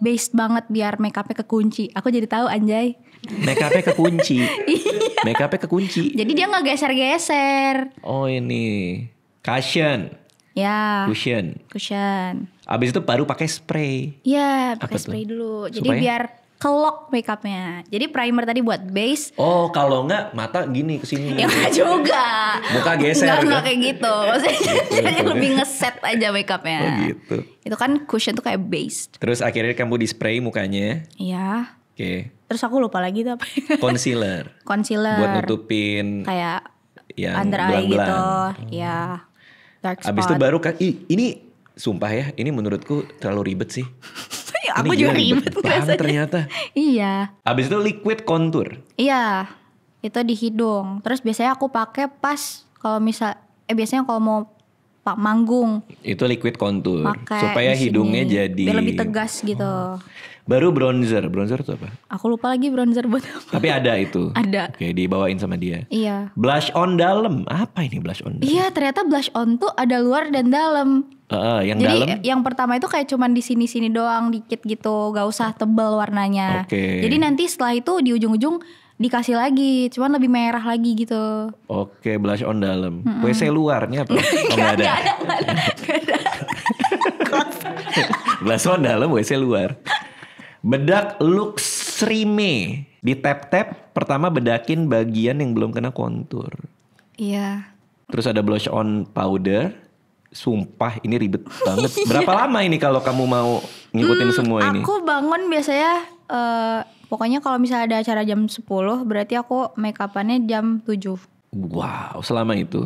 based banget, biar makeupnya kekunci. Aku jadi tahu anjay. Make upnya kekunci. Make upnya kekunci. Jadi dia nggak geser-geser. Oh ini cushion. Ya. Cushion. Abis itu baru pakai spray. Iya, Apa pakai tuh? spray dulu. Jadi Supaya? biar kelok makeupnya. Jadi primer tadi buat base. Oh kalau enggak mata gini kesini. Ya nggak juga. Muka geser Nggak kan? kayak gitu. Maksudnya lebih ngeset aja makeupnya. Oh gitu. Itu kan cushion tuh kayak base. Terus akhirnya kamu di spray mukanya. Iya. Oke. Terus aku lupa lagi tuh apa. Concealer. Concealer. Buat nutupin Kayak yang under eye gitu. belang-belang. Ya. Dark spot. Abis itu baru ini sumpah ya, ini menurutku terlalu ribet sih. Aku Ini juga gila, ribet banget ngerasanya. ternyata. Iya. Abis itu liquid contour. Iya. Itu di hidung. Terus biasanya aku pakai pas kalau biasanya kalau mau manggung Itu liquid contour. pakai Supaya di sini. hidungnya jadi biar lebih tegas gitu. Baru bronzer. Bronzer itu apa? Aku lupa lagi bronzer buat apa. Tapi ada itu. Ada. Oke, dibawain sama dia. Iya. Blush on dalam. Apa ini blush on dalam? Iya, ternyata blush on tuh ada luar dan dalam. Yang Jadi dalam. yang pertama itu kayak cuman di sini-sini doang dikit gitu, gak usah tebel warnanya. Oke. Jadi nanti setelah itu di ujung-ujung dikasih lagi, cuman lebih merah lagi gitu. Oke, blush on dalam. WC luarnya apa? Oh nggak ada. Blush on dalam, WC luar. Bedak Luxrime. Di tap-tap pertama bedakin bagian yang belum kena kontur. Iya. Terus ada blush on powder. Sumpah ini ribet banget. Berapa lama ini kalau kamu mau ngikutin semua ini? Aku bangun biasanya pokoknya kalau misalnya ada acara jam 10 berarti aku make upannya jam 7. Wow, selama itu.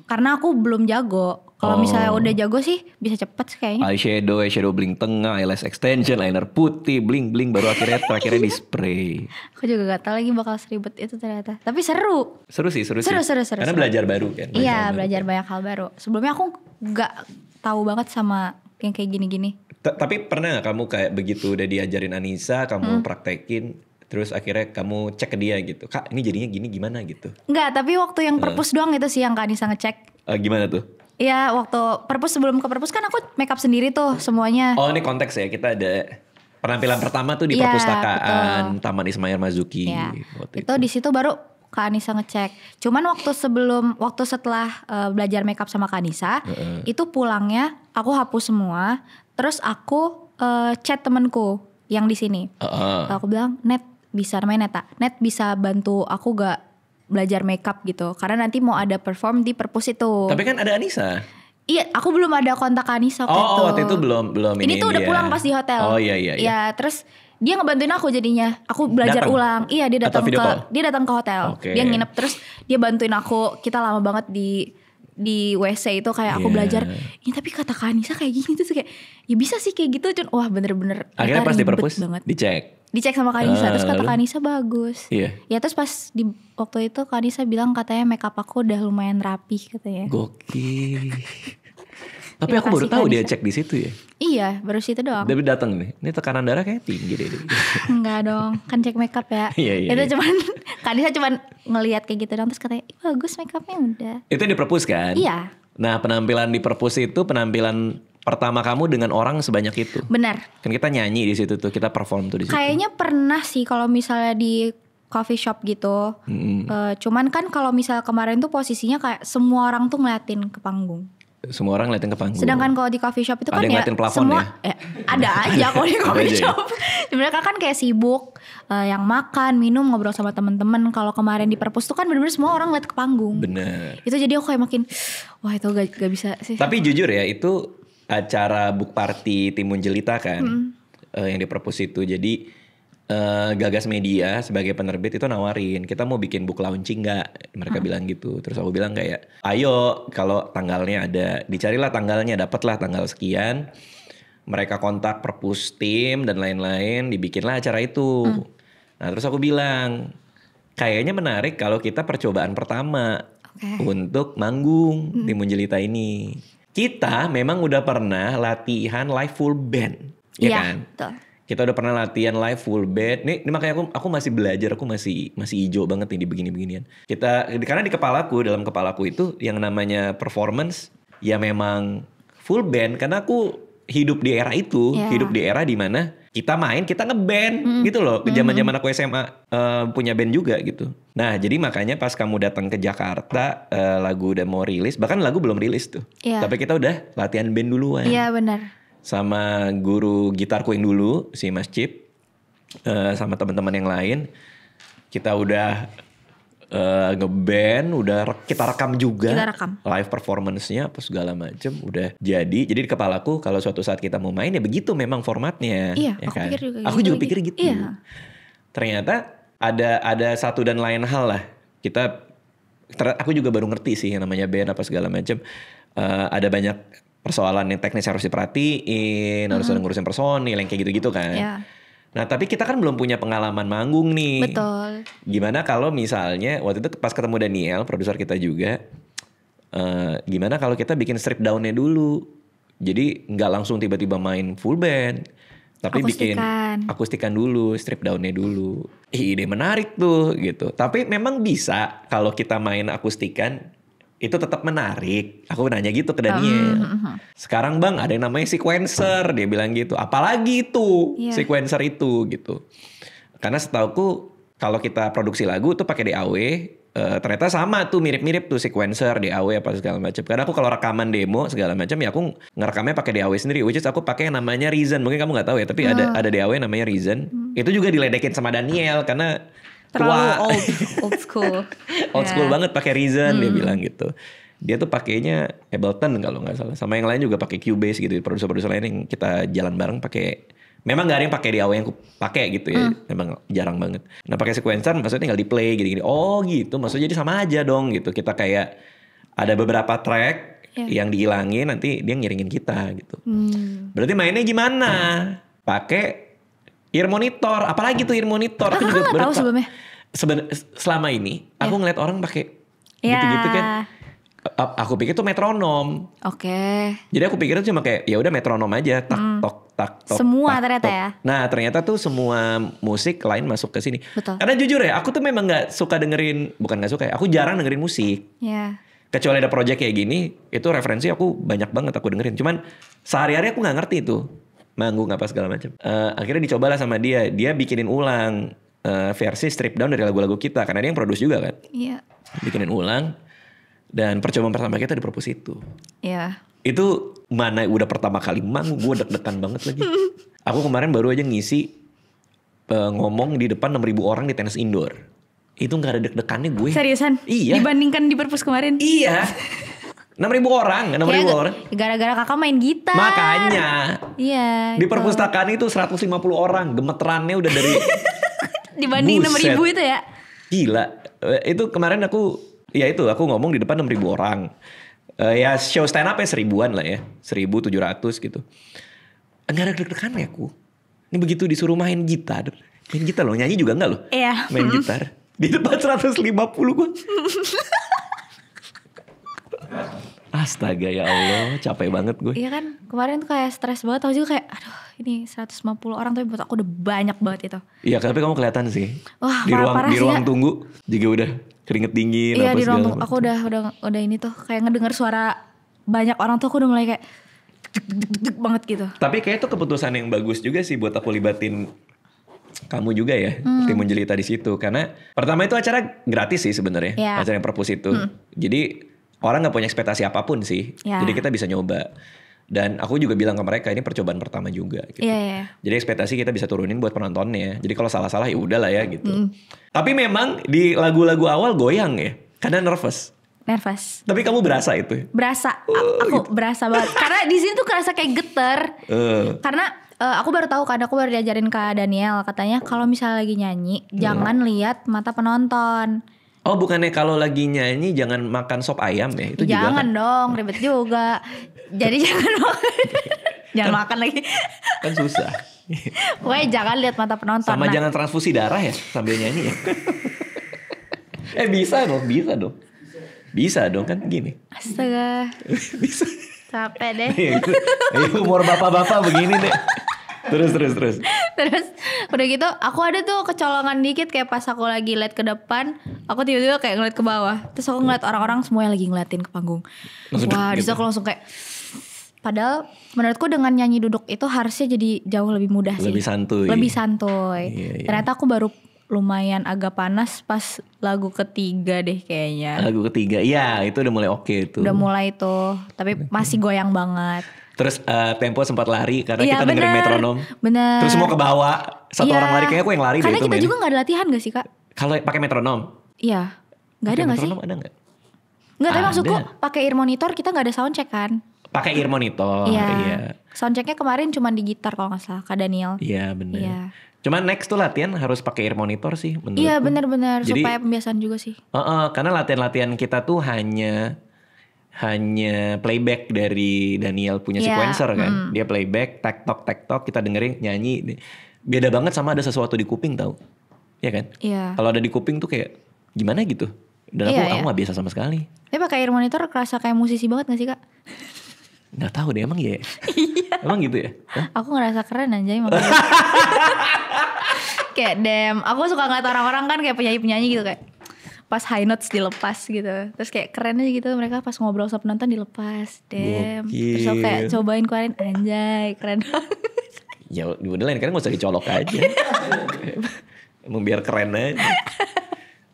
Karena aku belum jago. Kalau misalnya udah jago sih bisa cepet sih kayaknya. Eyeshadow bling tengah, eyelash extension, eyeliner putih, bling baru terakhirnya di spray. Aku juga gak tahu lagi bakal seribet itu ternyata. Tapi seru. Seru sih. Seru. Karena belajar baru kan. Iya, belajar banyak hal baru. Sebelumnya aku gak tahu banget sama yang kayak gini-gini. Tapi pernah gak kamu kayak begitu udah diajarin Anissa, kamu praktekin, terus akhirnya kamu cek ke dia gitu, Kak ini jadinya gini gimana gitu? Enggak, tapi waktu yang perpus doang itu sih yang Kak Anissa ngecek. Gimana tuh? Iya, waktu perpus sebelum ke perpus kan aku make up sendiri tuh semuanya. Oh ini konteks ya, kita ada penampilan pertama tuh di Iya, perpustakaan Taman Ismail Marzuki. Ya, waktu itu di situ baru Kak Anissa ngecek. Cuman waktu setelah belajar makeup sama Kak Anissa, itu pulangnya aku hapus semua. Terus aku chat temenku yang di sini. Aku bilang, Net bisa namanya Neta. Net bisa bantu aku gak belajar makeup gitu. Karena nanti mau ada perform di perpus itu. Tapi kan ada Anissa. Iya, aku belum ada kontak Anissa waktu itu belum ini tuh udah pulang pas di hotel. Oh iya. Ya, terus dia ngebantuin aku jadinya. Aku belajar ulang. Iya, dia datang ke hotel. Dia nginep terus dia bantuin aku. Kita lama banget di WC itu kayak aku belajar. Ya tapi kata Kak Anissa kayak gini tuh kayak ya bisa sih kayak gitu. Wah, bener-bener akhirnya pas di perpus banget. Dicek sama Kak Anissa. Terus kata Kak Anissa bagus. Iya. Ya terus pas di waktu itu Kak Anissa bilang katanya makeup aku udah lumayan rapih katanya. Gokil. Tapi aku baru tahu dia cek di situ ya. Iya, baru situ doang. Tapi datang nih, ini tekanan darah kayak tinggi deh. Enggak dong, kan cek makeup ya. Iya. Itu cuman Kak Anissa cuman ngelihat kayak gitu doang terus katanya bagus makeupnya udah. Itu di perpus kan? Iya. Nah, penampilan di perpus itu penampilan pertama kamu dengan orang sebanyak itu. Benar. Kan kita nyanyi di situ tuh, kita perform tuh di situ. Kayaknya pernah sih kalau misalnya di coffee shop gitu. Cuman kan kalau misalnya kemarin tuh posisinya kayak semua orang tuh ngeliatin ke panggung. Semua orang ngeliatin ke panggung. Sedangkan kalau di coffee shop itu ada kan ya semua ada aja kalau di coffee shop. Sebenarnya kan kayak sibuk yang makan, minum, ngobrol sama teman-teman. Kalau kemarin di perpus tuh kan benar-benar semua orang ngeliat ke panggung. Bener. Itu jadi aku kayak makin wah itu gak bisa sih. Tapi jujur ya itu acara book party Timun Jelita kan yang di perpus itu. Jadi Gagas Media sebagai penerbit itu nawarin kita mau bikin book launching nggak, mereka bilang gitu. Terus aku bilang kayak ayo kalau tanggalnya ada, dicarilah tanggalnya, dapatlah tanggal sekian, mereka kontak perpus tim dan lain-lain, dibikinlah acara itu. Nah terus aku bilang kayaknya menarik kalau kita percobaan pertama untuk manggung Timun Jelita ini. Kita memang udah pernah latihan live full band, ya kan? Betul. Kita udah pernah latihan live full band. Ini makanya aku masih belajar, aku masih hijau banget nih di begini-beginian. Karena di dalam kepalaku itu yang namanya performance ya memang full band. Karena aku hidup di era itu, hidup di era di mana kita main, kita ngeband gitu loh. Zaman-zaman aku SMA punya band juga gitu. Nah jadi makanya pas kamu datang ke Jakarta, lagu udah mau rilis, bahkan lagu belum rilis tuh. Tapi kita udah latihan band duluan. Iya benar. Sama guru gitarku yang dulu si Mas Cip, sama teman-teman yang lain kita udah ngeband, udah kita rekam juga, live performance-nya apa segala macem udah jadi di kepalaku kalau suatu saat kita mau main ya begitu memang formatnya. Iya, ya aku kan? pikir juga aku juga pikir gitu. Iya. Ternyata ada satu dan lain hal lah aku juga baru ngerti sih yang namanya band apa segala macem. Ada banyak persoalan yang teknis harus diperhatiin, harus ada ngurusin personil yang kayak gitu-gitu kan. Yeah. Nah tapi kita kan belum punya pengalaman manggung nih. Betul. Gimana kalau misalnya waktu itu pas ketemu Daniel, produser kita juga, gimana kalau kita bikin strip down-nya dulu. Jadi nggak langsung tiba-tiba main full band, tapi bikin akustikan dulu, strip down-nya dulu. Ide menarik tuh gitu. Tapi memang bisa kalau kita main akustikan itu tetap menarik. Aku nanya gitu ke Daniel. Sekarang bang ada yang namanya sequencer, dia bilang gitu. Apalagi itu sequencer itu gitu. Karena setauku kalau kita produksi lagu tuh pakai DAW, ternyata sama tuh mirip-mirip tuh sequencer, DAW apa segala macam. Karena aku kalau rekaman demo segala macam ya aku ngerekamnya pakai DAW sendiri. Which is aku pakai yang namanya Reason. Mungkin kamu nggak tahu ya, tapi ada DAW namanya Reason. Itu juga diledekin sama Daniel karena terlalu old school. Old school banget pakai Reason dia bilang gitu. Dia tuh pakainya Ableton kalau nggak salah. Sama yang lain juga pakai Cubase gitu. Produser-produser lain yang kita jalan bareng pakai. Memang nggak ada yang pakai DAW yang aku pakai gitu ya. Memang jarang banget. Nah pakai sequencer maksudnya tinggal di play gini-gini. Oh gitu. Maksudnya jadi sama aja dong gitu. Kita kayak ada beberapa track yang dihilangin nanti dia ngiringin kita gitu. Berarti mainnya gimana? Pakai ear monitor, apalagi tuh ear monitor. Aku juga tahu sebelumnya. Selama ini aku ngeliat orang pakai gitu-gitu kan. Aku pikir tuh metronom. Oke. Jadi aku pikir tuh cuma kayak ya udah metronom aja, tak tok tak tok. Semua tak, ternyata tok. ya. Nah ternyata tuh semua musik lain masuk ke sini. Betul. Karena jujur ya, aku tuh memang nggak suka dengerin, bukan nggak suka ya, aku jarang dengerin musik. Iya. Kecuali ada project kayak gini, itu referensi aku banyak banget aku dengerin. Cuman sehari-hari aku nggak ngerti itu. Manggung apa segala macam. Akhirnya dicobalah sama dia bikinin ulang versi strip down dari lagu-lagu kita karena dia yang produce juga kan. Iya. Bikinin ulang dan percobaan pertama kita di perpus itu. Iya. Itu mana udah pertama kali manggung gue deg-degan banget lagi. Aku kemarin baru aja ngisi ngomong di depan 6.000 orang di tenis indoor. Itu nggak ada deg-degannya gue. Seriusan? Iya. Dibandingkan di perpus kemarin? Iya. 6.000 orang, 6.000 orang. Gara-gara kakak main gitar. Makanya. Iya. Di perpustakaan itu 150 orang, gemeterannya udah dari dibanding 6.000 itu ya. Gila. Itu kemarin aku ngomong di depan 6.000 orang. Ya show stand up ya 1000-an lah ya. 1.700 gitu. Enggak ada deg-degannya aku. Ini begitu disuruh main gitar loh, nyanyi juga enggak loh. Iya. Main gitar. Di depan 150 gue. Astaga ya Allah, capek banget gue. Iya kan, kemarin tuh kayak stres banget. Aku juga kayak, aduh ini 150 orang tapi buat aku udah banyak banget itu. Iya, tapi kamu kelihatan sih. Wah, di ruang tunggu juga udah keringet dingin. Iya, di ruang tunggu aku udah ini tuh kayak ngedenger suara banyak orang tuh aku udah mulai kayak deg banget gitu. Tapi kayak itu keputusan yang bagus juga sih buat aku libatin kamu juga ya, Timun Jelita di situ. Karena pertama itu acara gratis sih sebenarnya, acara yang perpus itu. Jadi orang nggak punya ekspektasi apapun sih. Jadi kita bisa nyoba. Dan aku juga bilang ke mereka ini percobaan pertama juga gitu. Jadi ekspektasi kita bisa turunin buat penontonnya. Jadi kalau salah-salah ya udah lah ya gitu. Tapi memang di lagu-lagu awal goyang ya, karena nervous. Tapi kamu berasa itu? Berasa, aku gitu. Berasa banget. Karena di sini tuh kerasa kayak geter. Karena aku baru tahu kan, aku baru diajarin Kak Daniel, katanya kalau misalnya lagi nyanyi jangan lihat mata penonton. Oh, bukannya kalau lagi nyanyi jangan makan sop ayam ya? Itu jangan juga kan? Dong, ribet juga. Jadi jangan makan lagi. Kan susah. Woi, jangan lihat mata penonton. Sama jangan transfusi darah ya sambil nyanyi ya. Bisa dong. Bisa dong kan gini. Astaga. Bisa. Capek deh. Umur bapak-bapak begini deh. Terus. Terus udah gitu aku ada tuh kecolongan dikit kayak pas aku lagi liat ke depan, aku tiba-tiba kayak ngeliat ke bawah. Terus aku ngeliat orang-orang semuanya lagi ngeliatin ke panggung. Wah, disitu aku langsung kayak, padahal menurutku dengan nyanyi duduk itu harusnya jadi jauh lebih mudah sih. Lebih santuy. Iya. Ternyata aku baru lumayan agak panas pas lagu ketiga deh kayaknya. Lagu ketiga, iya itu udah mulai oke tuh. Udah mulai tuh, tapi masih goyang banget. Terus tempo sempat lari karena kita dengerin metronom. Bener. Terus mau ke bawah, satu orang lari, kayaknya aku yang lari deh itu. Karena kita juga gak ada latihan gak sih Kak? Kalau pakai metronom? Iya. Gak ada gak sih? Metronom ada gak? Enggak, tapi maksudku pakai ear monitor kita gak ada soundcheck kan? Pakai ear monitor, iya. Soundchecknya kemarin cuma di gitar kalau gak salah, Kak Daniel. Iya benar. Iya. Cuman next tuh latihan harus pakai ear monitor sih menurutku. Iya benar-benar supaya pembiasaan juga sih. Karena latihan-latihan kita tuh hanya playback dari Daniel punya sequencer kan. Dia playback, tek-tok, kita dengerin nyanyi. Beda banget sama ada sesuatu di kuping tau. Iya kan? Iya. Kalau ada di kuping tuh kayak gimana gitu. Dan aku gak biasa sama sekali. Tapi pakai ear monitor kerasa kayak musisi banget gak sih Kak? Gak tahu deh emang ya. Emang gitu ya? Aku ngerasa keren anjay makanya. Kayak damn, aku suka ngeliat orang-orang kan kayak penyanyi-penyanyi gitu kayak pas high notes dilepas gitu. Terus kayak keren aja gitu mereka pas ngobrol sama penonton dilepas. Damn. Terus aku kayak cobain keluarin anjay, keren banget. Ya udah lain kan gak usah dicolok aja. Emang biar keren aja.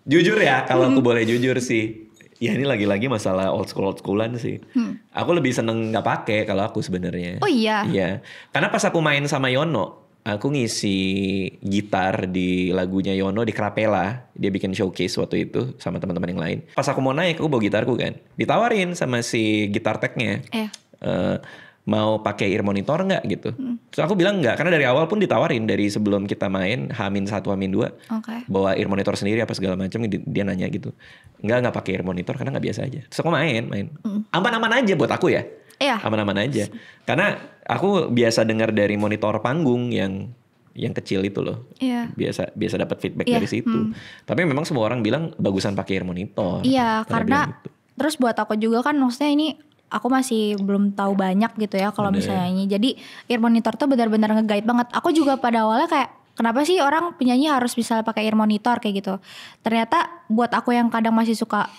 Jujur ya, kalau aku boleh jujur sih. Ya ini lagi-lagi masalah old schoolan sih. Aku lebih seneng nggak pakai kalau aku sebenarnya. Oh iya. Iya. Karena pas aku main sama Yono, aku ngisi gitar di lagunya Yono di Krapela. Dia bikin showcase waktu itu sama teman-teman yang lain. Pas aku mau naik, aku bawa gitarku kan. Ditawarin sama si gitar tech-nya. Mau pakai ear monitor nggak gitu. Terus aku bilang nggak, karena dari awal pun ditawarin dari sebelum kita main H-1 H-2 bawa ear monitor sendiri apa segala macam. Dia nanya gitu, nggak pakai ear monitor karena nggak biasa aja. Terus aku main aman-aman aja buat aku ya. Aman-aman aja karena aku biasa dengar dari monitor panggung yang kecil itu loh. Biasa dapat feedback dari situ. Tapi memang semua orang bilang bagusan pakai ear monitor. Karena gitu. Terus buat aku juga kan maksudnya ini aku masih belum tahu banyak gitu ya kalau misalnya nyanyi. Jadi ear monitor tuh benar-benar nge-guide banget. Aku juga pada awalnya kayak kenapa sih orang penyanyi harus bisa pakai ear monitor kayak gitu. Ternyata buat aku yang kadang masih suka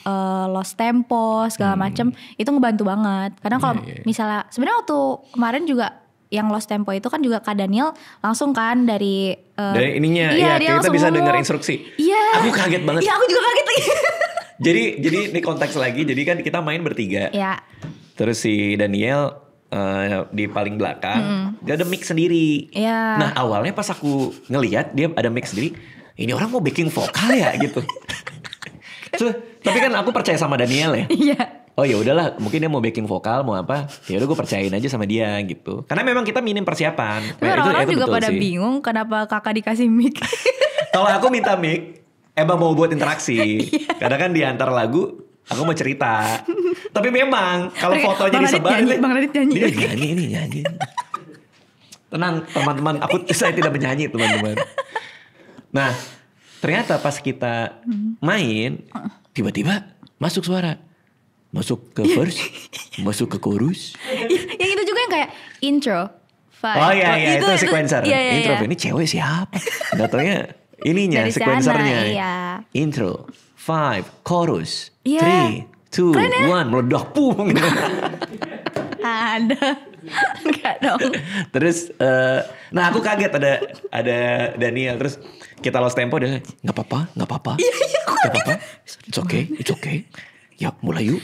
lost tempo segala macem itu ngebantu banget. Kadang kalau misalnya sebenarnya waktu kemarin juga yang lost tempo itu kan juga Kak Daniel langsung kan dari ininya kita bisa dengar instruksi. Aku kaget banget. Iya, aku juga kaget lagi. Jadi ini konteks lagi. Jadi kan kita main bertiga. Iya. Terus si Daniel di paling belakang, dia ada mic sendiri. Nah awalnya pas aku ngelihat dia ada mic sendiri, ini orang mau backing vokal ya gitu. Tapi kan aku percaya sama Daniel ya. oh ya udahlah, mungkin dia mau backing vokal mau apa, ya udah gue percayain aja sama dia gitu. Karena memang kita minim persiapan. Tapi orang-orang juga pada sih. bingung kenapa kakak dikasih mic. Kalau aku minta mic, emang mau buat interaksi. Karena kan di antar lagu aku mau cerita. Tapi memang kalau fotonya disebar, Bang Radit nyanyi. Dia nyanyi. Tenang teman-teman, saya tidak menyanyi teman-teman. Nah, ternyata pas kita main, tiba-tiba masuk suara. Masuk ke verse, masuk ke chorus. Yang itu juga yang kayak intro. Oh iya, itu sequencer. Intro, ini cewek siapa? Gak taunya ininya, dari sequencernya. Sana, iya. Intro, 5, chorus, Iya. 3, 2, 1, meledak pung. Ada. Enggak dong. Terus nah aku kaget ada Daniel, terus kita lost tempo, dia nggak apa-apa Iya, nggak apa-apa, it's okay ya mulai yuk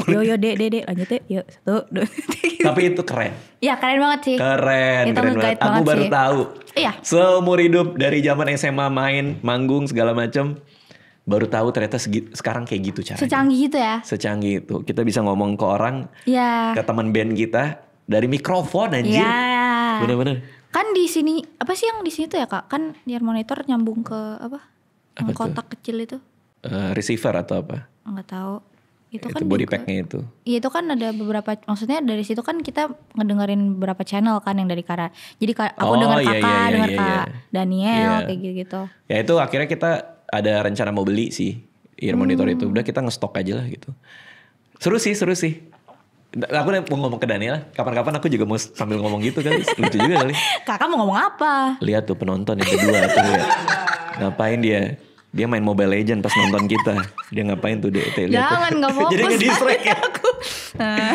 Yo dek lanjut deh. Yuk 1, 2, 3. Tapi itu keren. Ya keren banget sih. Keren Itu banget. nge-guide Aku banget baru sih. tahu. Iya. Seumur hidup dari zaman SMA main manggung segala macam, baru tahu ternyata sekarang kayak gitu caranya. Secanggih itu ya. Secanggih itu. Kita bisa ngomong ke orang, Iya. ke teman band kita dari mikrofon anjir. Iya. Bener-bener. Kan di sini apa sih yang di sini tuh ya Kak? Kan ear monitor nyambung ke apa? Yang Apa tuh? kotak kecil itu. Receiver atau apa? Enggak tahu. Itu kan body juga- packnya itu. Iya itu kan ada beberapa, maksudnya dari situ kan kita ngedengerin beberapa channel kan yang dari Kara. Jadi aku Oh, denger iya, kakak, iya, denger iya, Kak iya. Daniel Iya. kayak gitu. Ya itu akhirnya kita ada rencana mau beli sih ear monitor itu. Udah kita ngestok aja lah gitu. Seru sih. Aku mau ngomong ke Daniel, kapan-kapan aku juga mau sambil ngomong gitu kali. Lucu juga kali. Kakak mau ngomong apa? Lihat tuh penonton yang kedua tuh lihat. Ngapain dia? Dia main Mobile Legend pas nonton kita. Dia ngapain tuh dia? Lihat Jangan tuh. nggak fokus. Jadi ngedistract ya. Nah,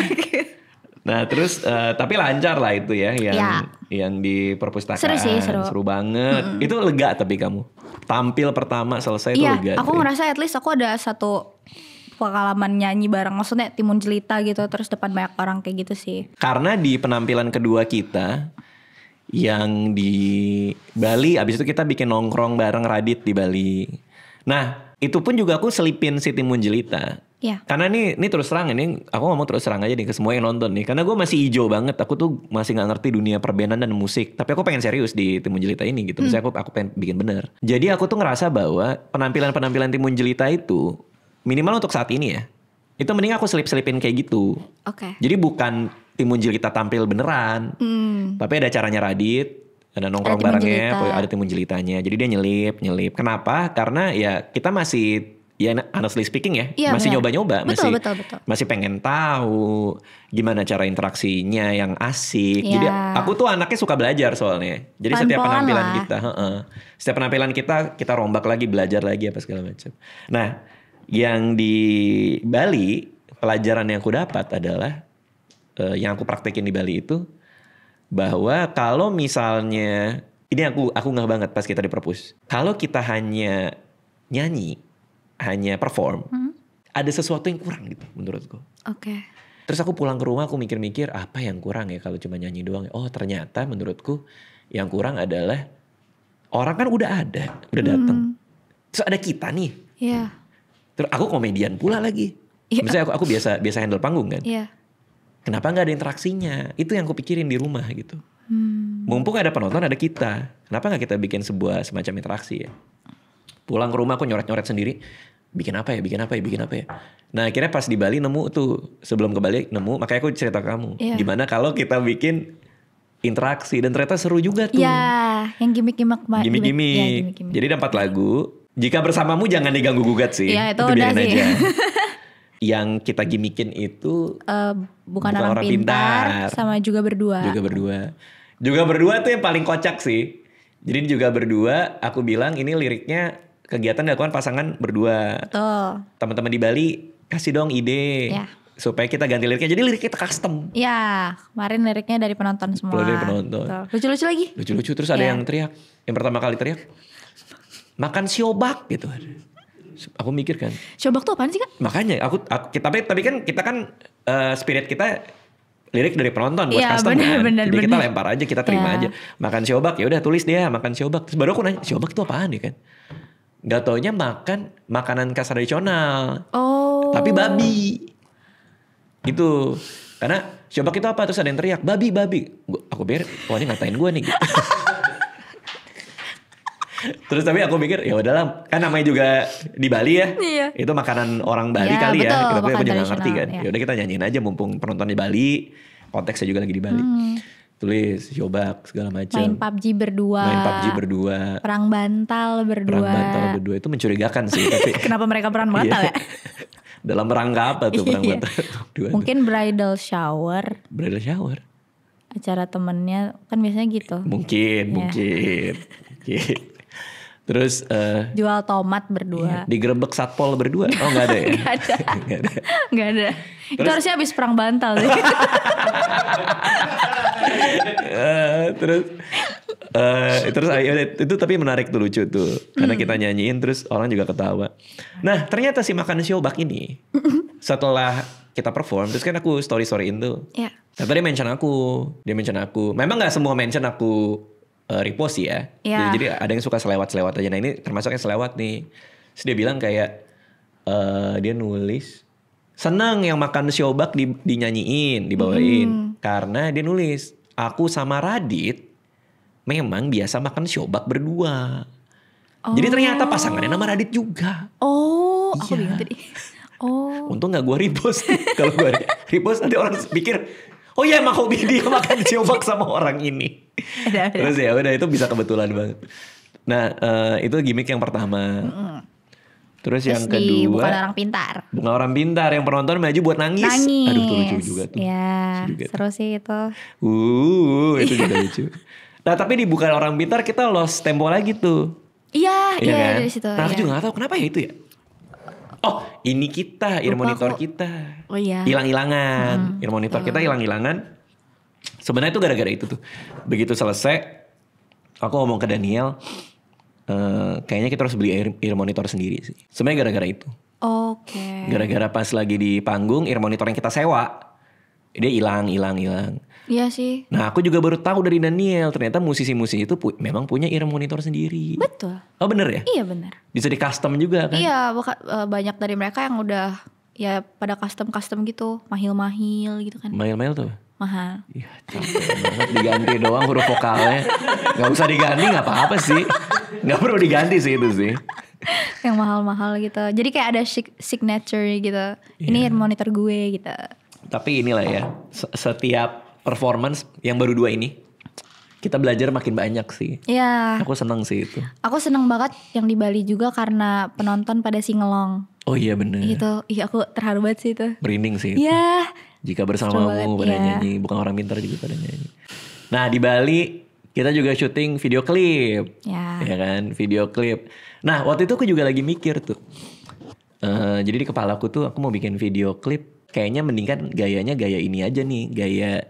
Nah terus tapi lancar lah itu ya Ya. yang di perpustakaan. Seru sih, seru. Banget. Itu lega tapi kamu tampil pertama selesai itu iya, lega. aku cuy. ngerasa at least aku ada satu pengalaman nyanyi bareng, maksudnya Timun Jelita gitu, terus depan banyak orang kayak gitu sih. Karena di penampilan kedua kita yang di Bali, abis itu kita bikin nongkrong bareng Radit di Bali. Nah itu pun juga aku selipin si Timun Jelita. Iya. Karena ini terus terang, ini aku ngomong terus terang aja nih ke semua yang nonton nih. Karena gue masih hijau banget, aku tuh masih gak ngerti dunia perbenan dan musik. Tapi aku pengen serius di Timun Jelita ini gitu. Misalnya aku pengen bikin bener. Jadi aku tuh ngerasa bahwa penampilan-penampilan Timun Jelita itu minimal untuk saat ini ya, itu mending aku selip-selipin kayak gitu. Oke. Jadi bukan Timun Jelita tampil beneran, tapi ada caranya Radit, ada nongkrong Ada Timun barengnya, Jelita. ada Timun Jelitanya. Jadi dia nyelip. Kenapa? Karena ya kita masih, ya honestly speaking ya, Iya, masih benar. nyoba-nyoba, Betul. masih pengen tahu gimana cara interaksinya yang asik. Jadi Iya. aku tuh anaknya suka belajar soalnya. Jadi setiap Pelan-pelan penampilan lah. kita, setiap penampilan kita rombak lagi, belajar lagi apa segala macam. Nah, yang di Bali pelajaran yang aku dapat adalah yang aku praktekin di Bali itu bahwa kalau misalnya ini aku ngeh banget pas kita di perpus. Kalau kita hanya nyanyi, hanya perform, ada sesuatu yang kurang gitu menurutku. Oke. Terus aku pulang ke rumah aku mikir-mikir apa yang kurang ya kalau cuma nyanyi doang. Oh ternyata menurutku yang kurang adalah orang kan udah datang. Terus ada kita nih. Iya. Terus aku komedian pula lagi. Iya. Misalnya aku biasa handle panggung kan. Iya. Kenapa nggak ada interaksinya? Itu yang aku pikirin di rumah gitu. Mumpung ada penonton ada kita. Kenapa nggak kita bikin sebuah semacam interaksi ya? Pulang ke rumah aku nyoret-nyoret sendiri. Bikin apa ya? Nah akhirnya pas di Bali nemu tuh. Sebelum ke Bali nemu. Makanya aku cerita ke kamu. Iya. Gimana kalau kita bikin interaksi. Dan ternyata seru juga tuh. Ya, yang gimmick-gimmick. Iya, Gimmick. Jadi ada 4 lagu. Jika bersamamu jangan diganggu gugat sih. Iya, itu udah biarin sih. aja. Yang kita gimmickin itu Bukan orang pintar, sama juga berdua. Juga berdua tuh yang paling kocak sih. Jadi juga berdua, aku bilang ini liriknya kegiatan dilakukan pasangan berdua. Betul. Teman-teman di Bali kasih dong ide Ya. supaya kita ganti liriknya. Jadi liriknya kita custom. Ya, kemarin liriknya dari penonton semua. Dari penonton. Betul. Lucu-lucu lagi. Lucu-lucu terus ada Ya. yang teriak. Yang pertama kali teriak, makan siobak gitu. Aku mikir kan. Siobak tuh apaan sih Kak? Makanya tapi kan kita kan spirit kita lirik dari penonton buat Iya, custom kan. bener, Jadi kita bener. lempar aja, kita terima Iya. aja. Makan siobak, ya udah tulis dia makan siobak. Terus baru aku nanya, siobak itu apaan ya kan? Gak taunya makan makanan khas tradisional. Oh. Tapi babi. Itu karena Syobak itu apa, terus ada yang teriak babi. Aku pikir wah ini ngatain gue nih gitu. Terus tapi aku mikir ya udahlah, kan namanya juga di Bali ya. Iya. Itu makanan orang Bali Ya, kali betul, ya. Tapi aku makanan juga gak ngerti kan. tradisional, ya. Ya udah kita nyanyiin aja mumpung penonton di Bali, konteksnya juga lagi di Bali. Tulis Syobak segala macam. Main PUBG berdua. Perang bantal berdua. Itu mencurigakan sih tapi. Kenapa mereka perang bantal ya? Dalam rangka apa tuh perang Iya. bantal? Mungkin bridal shower. Bridal shower. Acara temennya kan biasanya gitu. Mungkin. Terus Jual tomat berdua. digerebek satpol berdua. Oh nggak ada ya? Gak ada. Itu harusnya habis perang bantal sih. Terus itu tapi menarik tuh, lucu tuh. Karena kita nyanyiin terus orang juga ketawa. Nah ternyata si makan Syobak ini setelah kita perform terus kan aku storyin tuh. Ya. Ternyata dia mention aku. Memang gak semua mention aku repost sih ya. Ya. Jadi ada yang suka selewat-selewat aja. Nah ini termasuk yang selewat nih. Terus dia bilang kayak dia nulis senang yang makan Syobak dinyanyiin, dibawain. Karena dia nulis aku sama Radit memang biasa makan Syobak berdua. Jadi ternyata pasangannya nama Radit juga. Oh, Iya. aku bingung tadi. Oh. Untung gak gue repost. Kalau gue repost nanti orang pikir oh iya emang hobi dia makan Syobak sama orang ini. Terus ya udah itu bisa kebetulan banget. Nah itu gimmick yang pertama. Terus yang kedua Bukan Orang Pintar. Bukan Orang Pintar yang penonton maju buat nangis. Aduh tuh lucu juga tuh. Ya Lucu juga seru sih itu. Itu juga lucu. Nah tapi di Bukan Orang Pintar kita lost tempo lagi tuh. Iya kan? dari situ. Nah aku iya. juga gak tahu kenapa ya itu ya. Oh ini kita, ear Lupa monitor aku. kita. Oh iya. Hilang-hilangan. Ear monitor kita hilang-hilangan. Sebenarnya itu gara-gara itu tuh. Begitu selesai, aku ngomong ke Daniel, kayaknya kita harus beli ear monitor sendiri sih. Sebenarnya gara-gara itu. Oke. Gara-gara pas lagi di panggung, ear monitor yang kita sewa, dia hilang. Iya sih. Nah aku juga baru tahu dari Daniel, ternyata musisi-musisi itu memang punya ear monitor sendiri. Betul. Oh bener ya? Iya benar. Bisa di custom juga kan? Iya banyak dari mereka yang udah ya pada custom gitu, mahil gitu kan. Mail-mail tuh? Mahal. Iya capek banget diganti doang huruf vokalnya. Gak usah diganti gak apa-apa sih. Gak perlu diganti sih itu sih. Yang mahal-mahal gitu. Jadi kayak ada signature gitu. Ini monitor gue gitu. Tapi inilah ya, setiap performance yang baru 2 ini, kita belajar makin banyak sih. Iya. Aku seneng sih itu. Aku seneng banget yang di Bali juga karena penonton pada singelong. Oh iya bener. Gitu. Iya aku terharu banget sih itu. Merinding sih itu. Iya. Jika Seru bersamamu banget, pada iya. nyanyi, bukan orang pintar juga pada nyanyi. Nah di Bali kita juga syuting video klip, Ya. ya kan, video klip. Nah waktu itu aku juga lagi mikir tuh, jadi di kepala aku tuh aku mau bikin video klip, kayaknya mendingan gayanya gaya ini aja nih, gaya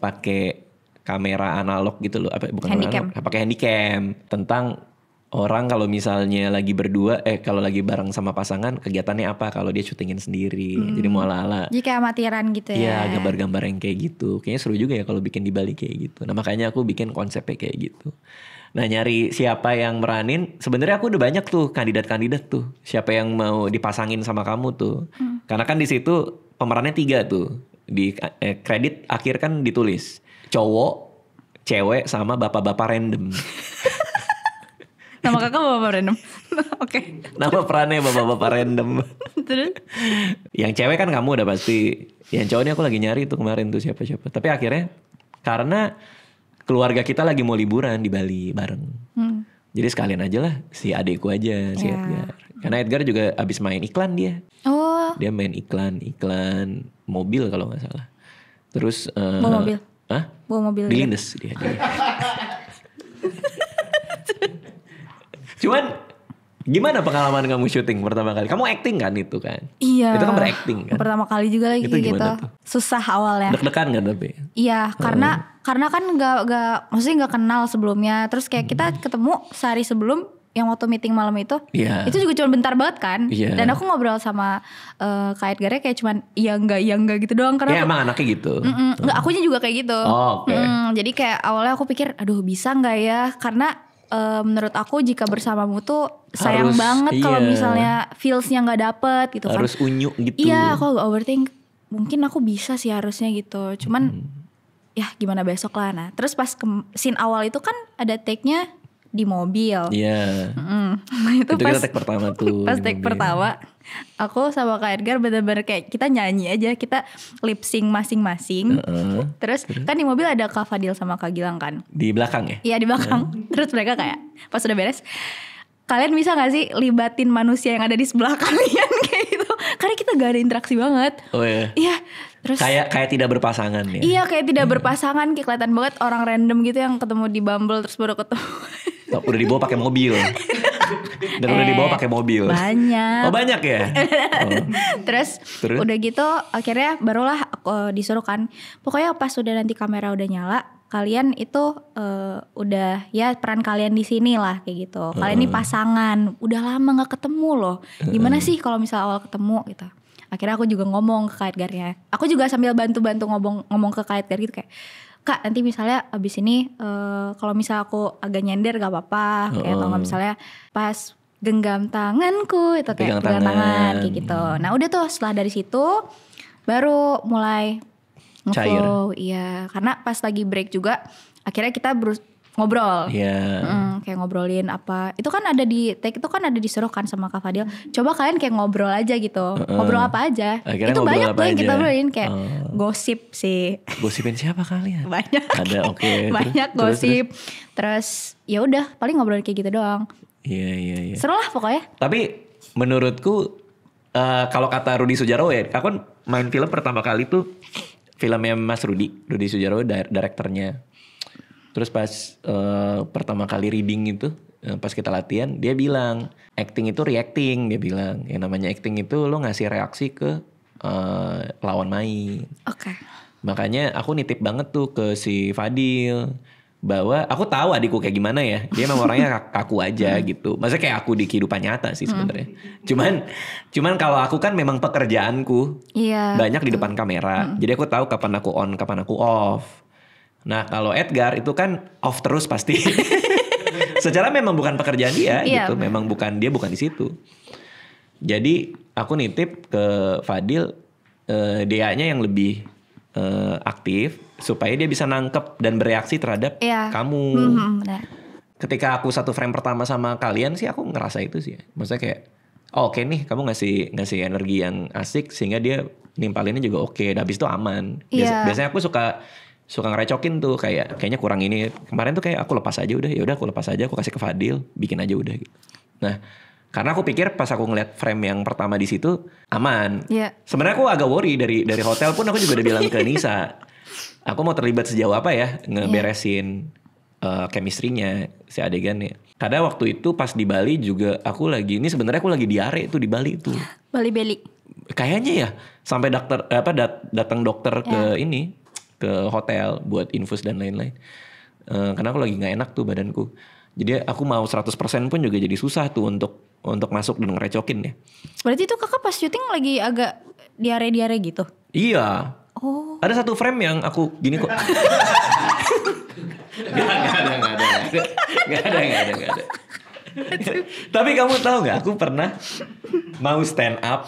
pakai kamera analog gitu loh, apa bukan Handycam. analog, pakai handycam, tentang orang kalau misalnya lagi berdua, kalau lagi bareng sama pasangan kegiatannya apa kalau dia syutingin sendiri, jadi mau ala-ala. Jadi kayak amatiran gitu Iya ya. gambar-gambar yang kayak gitu. Kayaknya seru juga ya kalau bikin di Bali kayak gitu. Nah makanya aku bikin konsepnya kayak gitu. Nah nyari siapa yang meranin. Sebenarnya aku udah banyak tuh kandidat-kandidat tuh. Siapa yang mau dipasangin sama kamu tuh. Karena kan di situ pemerannya 3 tuh. Di kredit akhir kan ditulis cowok, cewek sama bapak-bapak random. Nama kakak bapak random. Oke. Nama perannya bapak-bapak random. Terus? Yang cewek kan kamu udah pasti. Yang cowok ini aku lagi nyari tuh kemarin tuh siapa-siapa. Tapi akhirnya karena keluarga kita lagi mau liburan di Bali bareng. Jadi sekalian aja lah si adekku aja si Ya. Edgar. Karena Edgar juga abis main iklan dia. Oh. Dia main iklan mobil kalau nggak salah. Terus Bawa mobil? Hah? Bawa mobil Di dia? Lindes dia. Cuman gimana pengalaman kamu syuting pertama kali? Kamu acting kan itu kan? Iya. Itu kan berakting kan? Pertama kali juga lagi Itu gitu. gimana tuh? Susah awalnya. Deg-degan kan tapi? Iya, karena kan nggak maksudnya nggak kenal sebelumnya. Terus kayak kita ketemu sehari sebelum yang waktu meeting malam itu. Iya. Itu juga cuma bentar banget kan. Iya. Dan aku ngobrol sama Kak Edgarnya kayak cuman iya enggak gitu doang Ya karena emang anaknya gitu. enggak, akunya juga kayak gitu. Oh, oke. Jadi kayak awalnya aku pikir aduh bisa nggak ya, karena menurut aku Jika Bersamamu tuh sayang Harus, banget kalau iya. misalnya feelsnya nggak dapet gitu kan. Harus unyu gitu. Iya, aku agak overthink. mungkin aku bisa sih harusnya gitu. Cuman ya gimana besok lah. Nah terus pas scene awal itu kan ada take-nya di mobil. Iya. Nah itu pas kita take pertama tuh. Pas take pertama aku sama Kak Edgar bener-bener kayak kita nyanyi aja, kita lip sync masing-masing. Terus kan di mobil ada Kak Fadil sama Kak Gilang kan. Di belakang ya? Iya di belakang. Terus mereka kayak pas udah beres, kalian bisa gak sih libatin manusia yang ada di sebelah kalian kayak gitu. Karena kita gak ada interaksi banget. Oh iya. Iya. Terus kayak tidak berpasangan ya. Iya kayak tidak berpasangan, kayak kelihatan banget orang random gitu yang ketemu di Bumble terus baru ketemu. Udah dibawa pakai mobil. Dan udah dibawa pakai mobil. Banyak. Oh banyak ya. Terus udah gitu akhirnya barulah aku disuruh kan. Pokoknya pas udah nanti kamera udah nyala, kalian itu udah ya peran kalian di sini lah kayak gitu. Kalian ini pasangan, udah lama nggak ketemu loh. Gimana sih kalau misal awal ketemu gitu. Akhirnya aku juga ngomong ke Kak Edgarnya. Aku juga sambil bantu-bantu ngomong ke Kak Edgar gitu kayak, Kak nanti misalnya abis ini kalau misal aku agak nyender gak apa-apa. Kayak atau gak misalnya pas genggam tanganku itu kayak pegang tangan kayak gitu. Nah udah tuh setelah dari situ baru mulai ngeflow. Iya karena pas lagi break juga akhirnya kita ngobrol. Kayak ngobrolin apa. Itu kan ada di take itu kan ada disuruh kan sama Kak Fadil. Coba kalian kayak ngobrol aja gitu. Ngobrol apa aja. Akhirnya itu banyak tuh yang kita ngobrolin kayak gosip sih. Gosipin siapa kalian? Banyak. Ada banyak gosip. Terus ya udah paling ngobrol kayak gitu doang. Iya. Seru lah pokoknya. Tapi menurutku kalau kata Rudi Sudjarwo ya, aku kan main film pertama kali tuh filmnya Mas Rudi Sudjarwo direkturnya. Terus pas pertama kali reading itu, pas kita latihan, dia bilang acting itu reacting, dia bilang yang namanya acting itu lo ngasih reaksi ke lawan main. Oke. Makanya aku nitip banget tuh ke si Fadil bahwa aku tahu adikku kayak gimana ya, dia memang orangnya kaku aja gitu. Maksudnya kayak aku di kehidupan nyata sih sebenarnya. Cuman kalau aku kan memang pekerjaanku banyak di depan kamera, jadi aku tahu kapan aku on, kapan aku off. Nah kalau Edgar itu kan off terus pasti. Secara memang bukan pekerjaan dia gitu. Memang bukan di situ. Jadi aku nitip ke Fadil DA-nya yang lebih aktif supaya dia bisa nangkep dan bereaksi terhadap kamu. Ketika aku satu frame pertama sama kalian sih aku ngerasa itu sih. Maksudnya kayak oke nih kamu ngasih energi yang asik sehingga dia nimpalinnya juga oke. Dan habis itu aman. Biasanya aku suka ngerecokin tuh kayaknya kurang ini. Kemarin tuh kayak aku lepas aja udah. Ya udah aku lepas aja, aku kasih ke Fadil, bikin aja udah gitu. Nah, karena aku pikir pas aku ngeliat frame yang pertama di situ aman. Sebenarnya aku agak worry dari hotel pun aku juga udah bilang ke Nisa. Aku mau terlibat sejauh apa ya ngeberesin chemistry-nya si adegannya. Karena waktu itu pas di Bali juga aku lagi diare tuh di Bali tuh. Bali Beli. Kayaknya ya sampai datang dokter ke hotel buat infus dan lain-lain. Karena aku lagi gak enak tuh badanku. Jadi aku mau 100% pun juga jadi susah tuh untuk masuk dan ngerecokin ya. Berarti itu kakak pas syuting lagi agak diare-diare gitu? Iya. Oh. Ada satu frame yang aku gini kok. Gak ada. Tapi kamu tahu gak, aku pernah mau stand up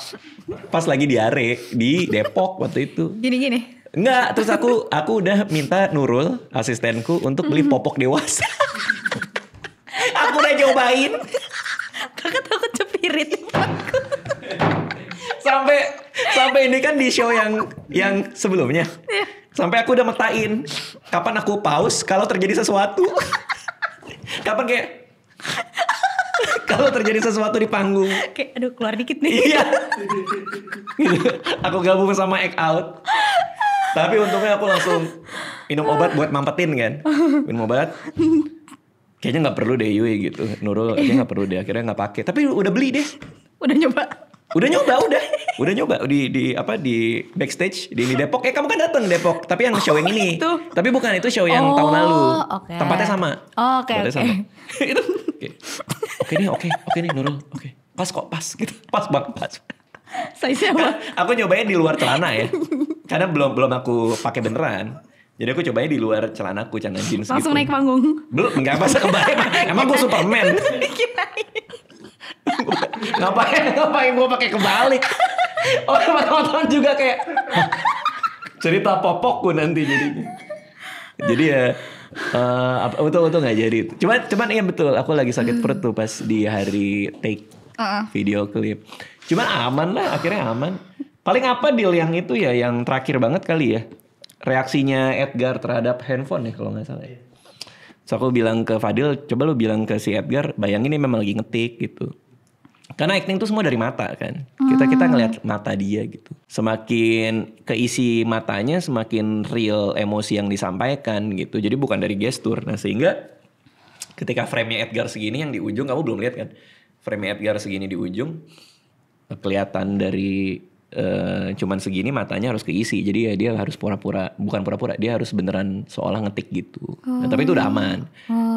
pas lagi diare di Depok waktu itu. Gini-gini? Enggak, terus aku udah minta Nurul, asistenku, untuk beli popok dewasa. Aku udah cobain. Kakak takut cepirit. Sampai ini kan di show yang sebelumnya. Sampai aku udah metain kapan aku pause kalau terjadi sesuatu. Kapan kayak kalau terjadi sesuatu di panggung. Kayak aduh keluar dikit nih. Iya. Gitu. Aku gabung sama act out. Tapi untungnya aku langsung minum obat buat mampetin kan. Minum obat. Kayaknya gak perlu deh Yui gitu. Nurul kayaknya gak perlu deh. Akhirnya gak pakai. Tapi udah beli deh. Udah nyoba di backstage di Depok. Kamu kan datang Depok. Tapi yang show yang ini. Tapi bukan itu show yang tahun lalu. Okay. Tempatnya sama. Oke. Itu. Oke nih Nurul. Oke. Pas kok pas gitu. Pas banget pas. Size apa? Aku nyobain di luar celana ya. Karena belum aku pakai beneran. Jadi aku cobain di luar celanaku, celana jeans. Langsung gitu. Naik panggung. Belum, enggak masa kebayang. Emang gue Superman. ngapain gue pakai kebalik. Orang teman-teman juga kayak Cerita popokku nanti jadinya. Jadi ya untung nggak jadi. Cuman iya betul. Aku lagi sakit perut tuh pas di hari take video klip. Cuman aman lah, akhirnya aman. Paling apa deal yang itu ya, yang terakhir banget kali ya. Reaksinya Edgar terhadap handphone ya kalau nggak salah. So aku bilang ke Fadil, coba lu bilang ke si Edgar, bayangin ini memang lagi ngetik gitu. Karena acting tuh semua dari mata kan. Kita ngelihat mata dia gitu. Semakin keisi matanya, semakin real emosi yang disampaikan gitu. Jadi bukan dari gestur. Nah sehingga ketika frame-nya Edgar segini yang di ujung, kamu belum lihat kan? Frame-nya Edgar segini di ujung, kelihatan dari cuman segini matanya harus keisi. Jadi ya dia harus pura-pura, bukan pura-pura, dia harus beneran seolah ngetik gitu. Nah, tapi itu udah aman.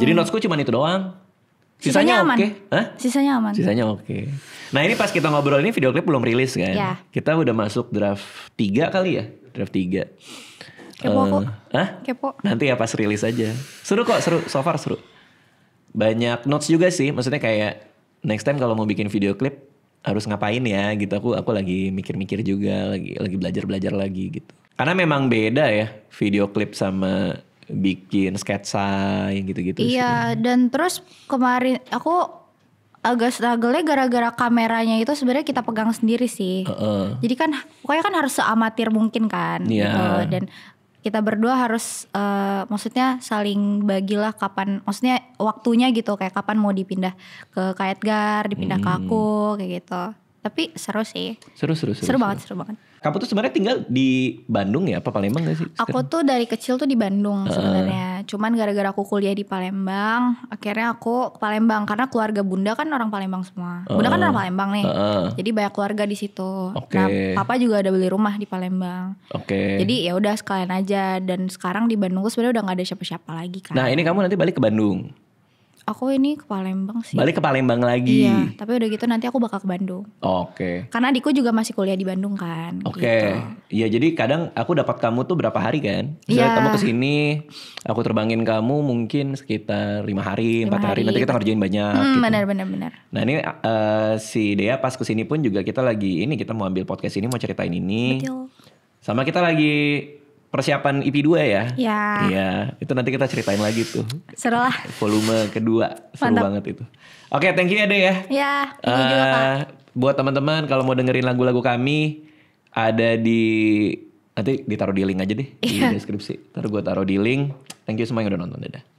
Jadi notesku cuman itu doang. Sisanya oke. Hah? Sisanya aman. Sisanya oke. Nah ini pas kita ngobrol ini video klip belum rilis kan. Ya. Kita udah masuk draft 3 kali ya. Draft 3. Kepo kok. Hah? Kepo. Nanti ya pas rilis aja. Seru kok, seru. So far seru. Banyak notes juga sih. Maksudnya kayak next time kalau mau bikin video klip harus ngapain ya gitu. Aku lagi mikir-mikir juga. Lagi belajar-belajar lagi gitu. Karena memang beda ya video klip sama bikin sketsa yang gitu-gitu. Iya, dan terus kemarin aku agak struggle-nya gara-gara kameranya itu sebenarnya kita pegang sendiri sih. Jadi kan pokoknya kan harus seamatir mungkin kan gitu. Dan kita berdua harus maksudnya saling bagilah kapan, maksudnya waktunya gitu, kayak kapan mau dipindah ke Kak Edgar, dipindah ke aku kayak gitu. Tapi seru sih. Seru banget. Kamu tuh sebenarnya tinggal di Bandung ya, apa Palembang gak sih? Aku tuh dari kecil tuh di Bandung sebenarnya. Cuman gara-gara aku kuliah di Palembang, akhirnya aku ke Palembang karena keluarga bunda kan orang Palembang semua. Bunda kan orang Palembang nih. Jadi banyak keluarga di situ. Nah, papa juga ada beli rumah di Palembang. Jadi ya udah sekalian aja, dan sekarang di Bandung tuh sebenarnya udah gak ada siapa-siapa lagi kan. Nah, ini kamu nanti balik ke Bandung. Aku ini ke Palembang sih. Balik ke Palembang lagi. Iya, tapi udah gitu nanti aku bakal ke Bandung. Karena adikku juga masih kuliah di Bandung kan. Iya, jadi kadang aku dapat kamu tuh berapa hari kan? Misalnya kamu kesini, aku terbangin kamu mungkin sekitar 5 hari, 4 hari. Nanti kita ngerjain banyak gitu. Benar. Nah ini si Dea pas kesini pun juga kita mau ambil podcast ini, mau ceritain ini. Betul. Sama kita lagi persiapan EP 2 ya. Iya. Itu nanti kita ceritain lagi tuh. Seru lah. Volume kedua. Seru banget itu. Oke, thank you ya Dea ya. Iya, thank you juga Kak. Buat teman-teman kalau mau dengerin lagu-lagu kami, ada nanti ditaruh di link aja deh. Di deskripsi. Gue taruh di link. Thank you semua yang udah nonton. Dadah.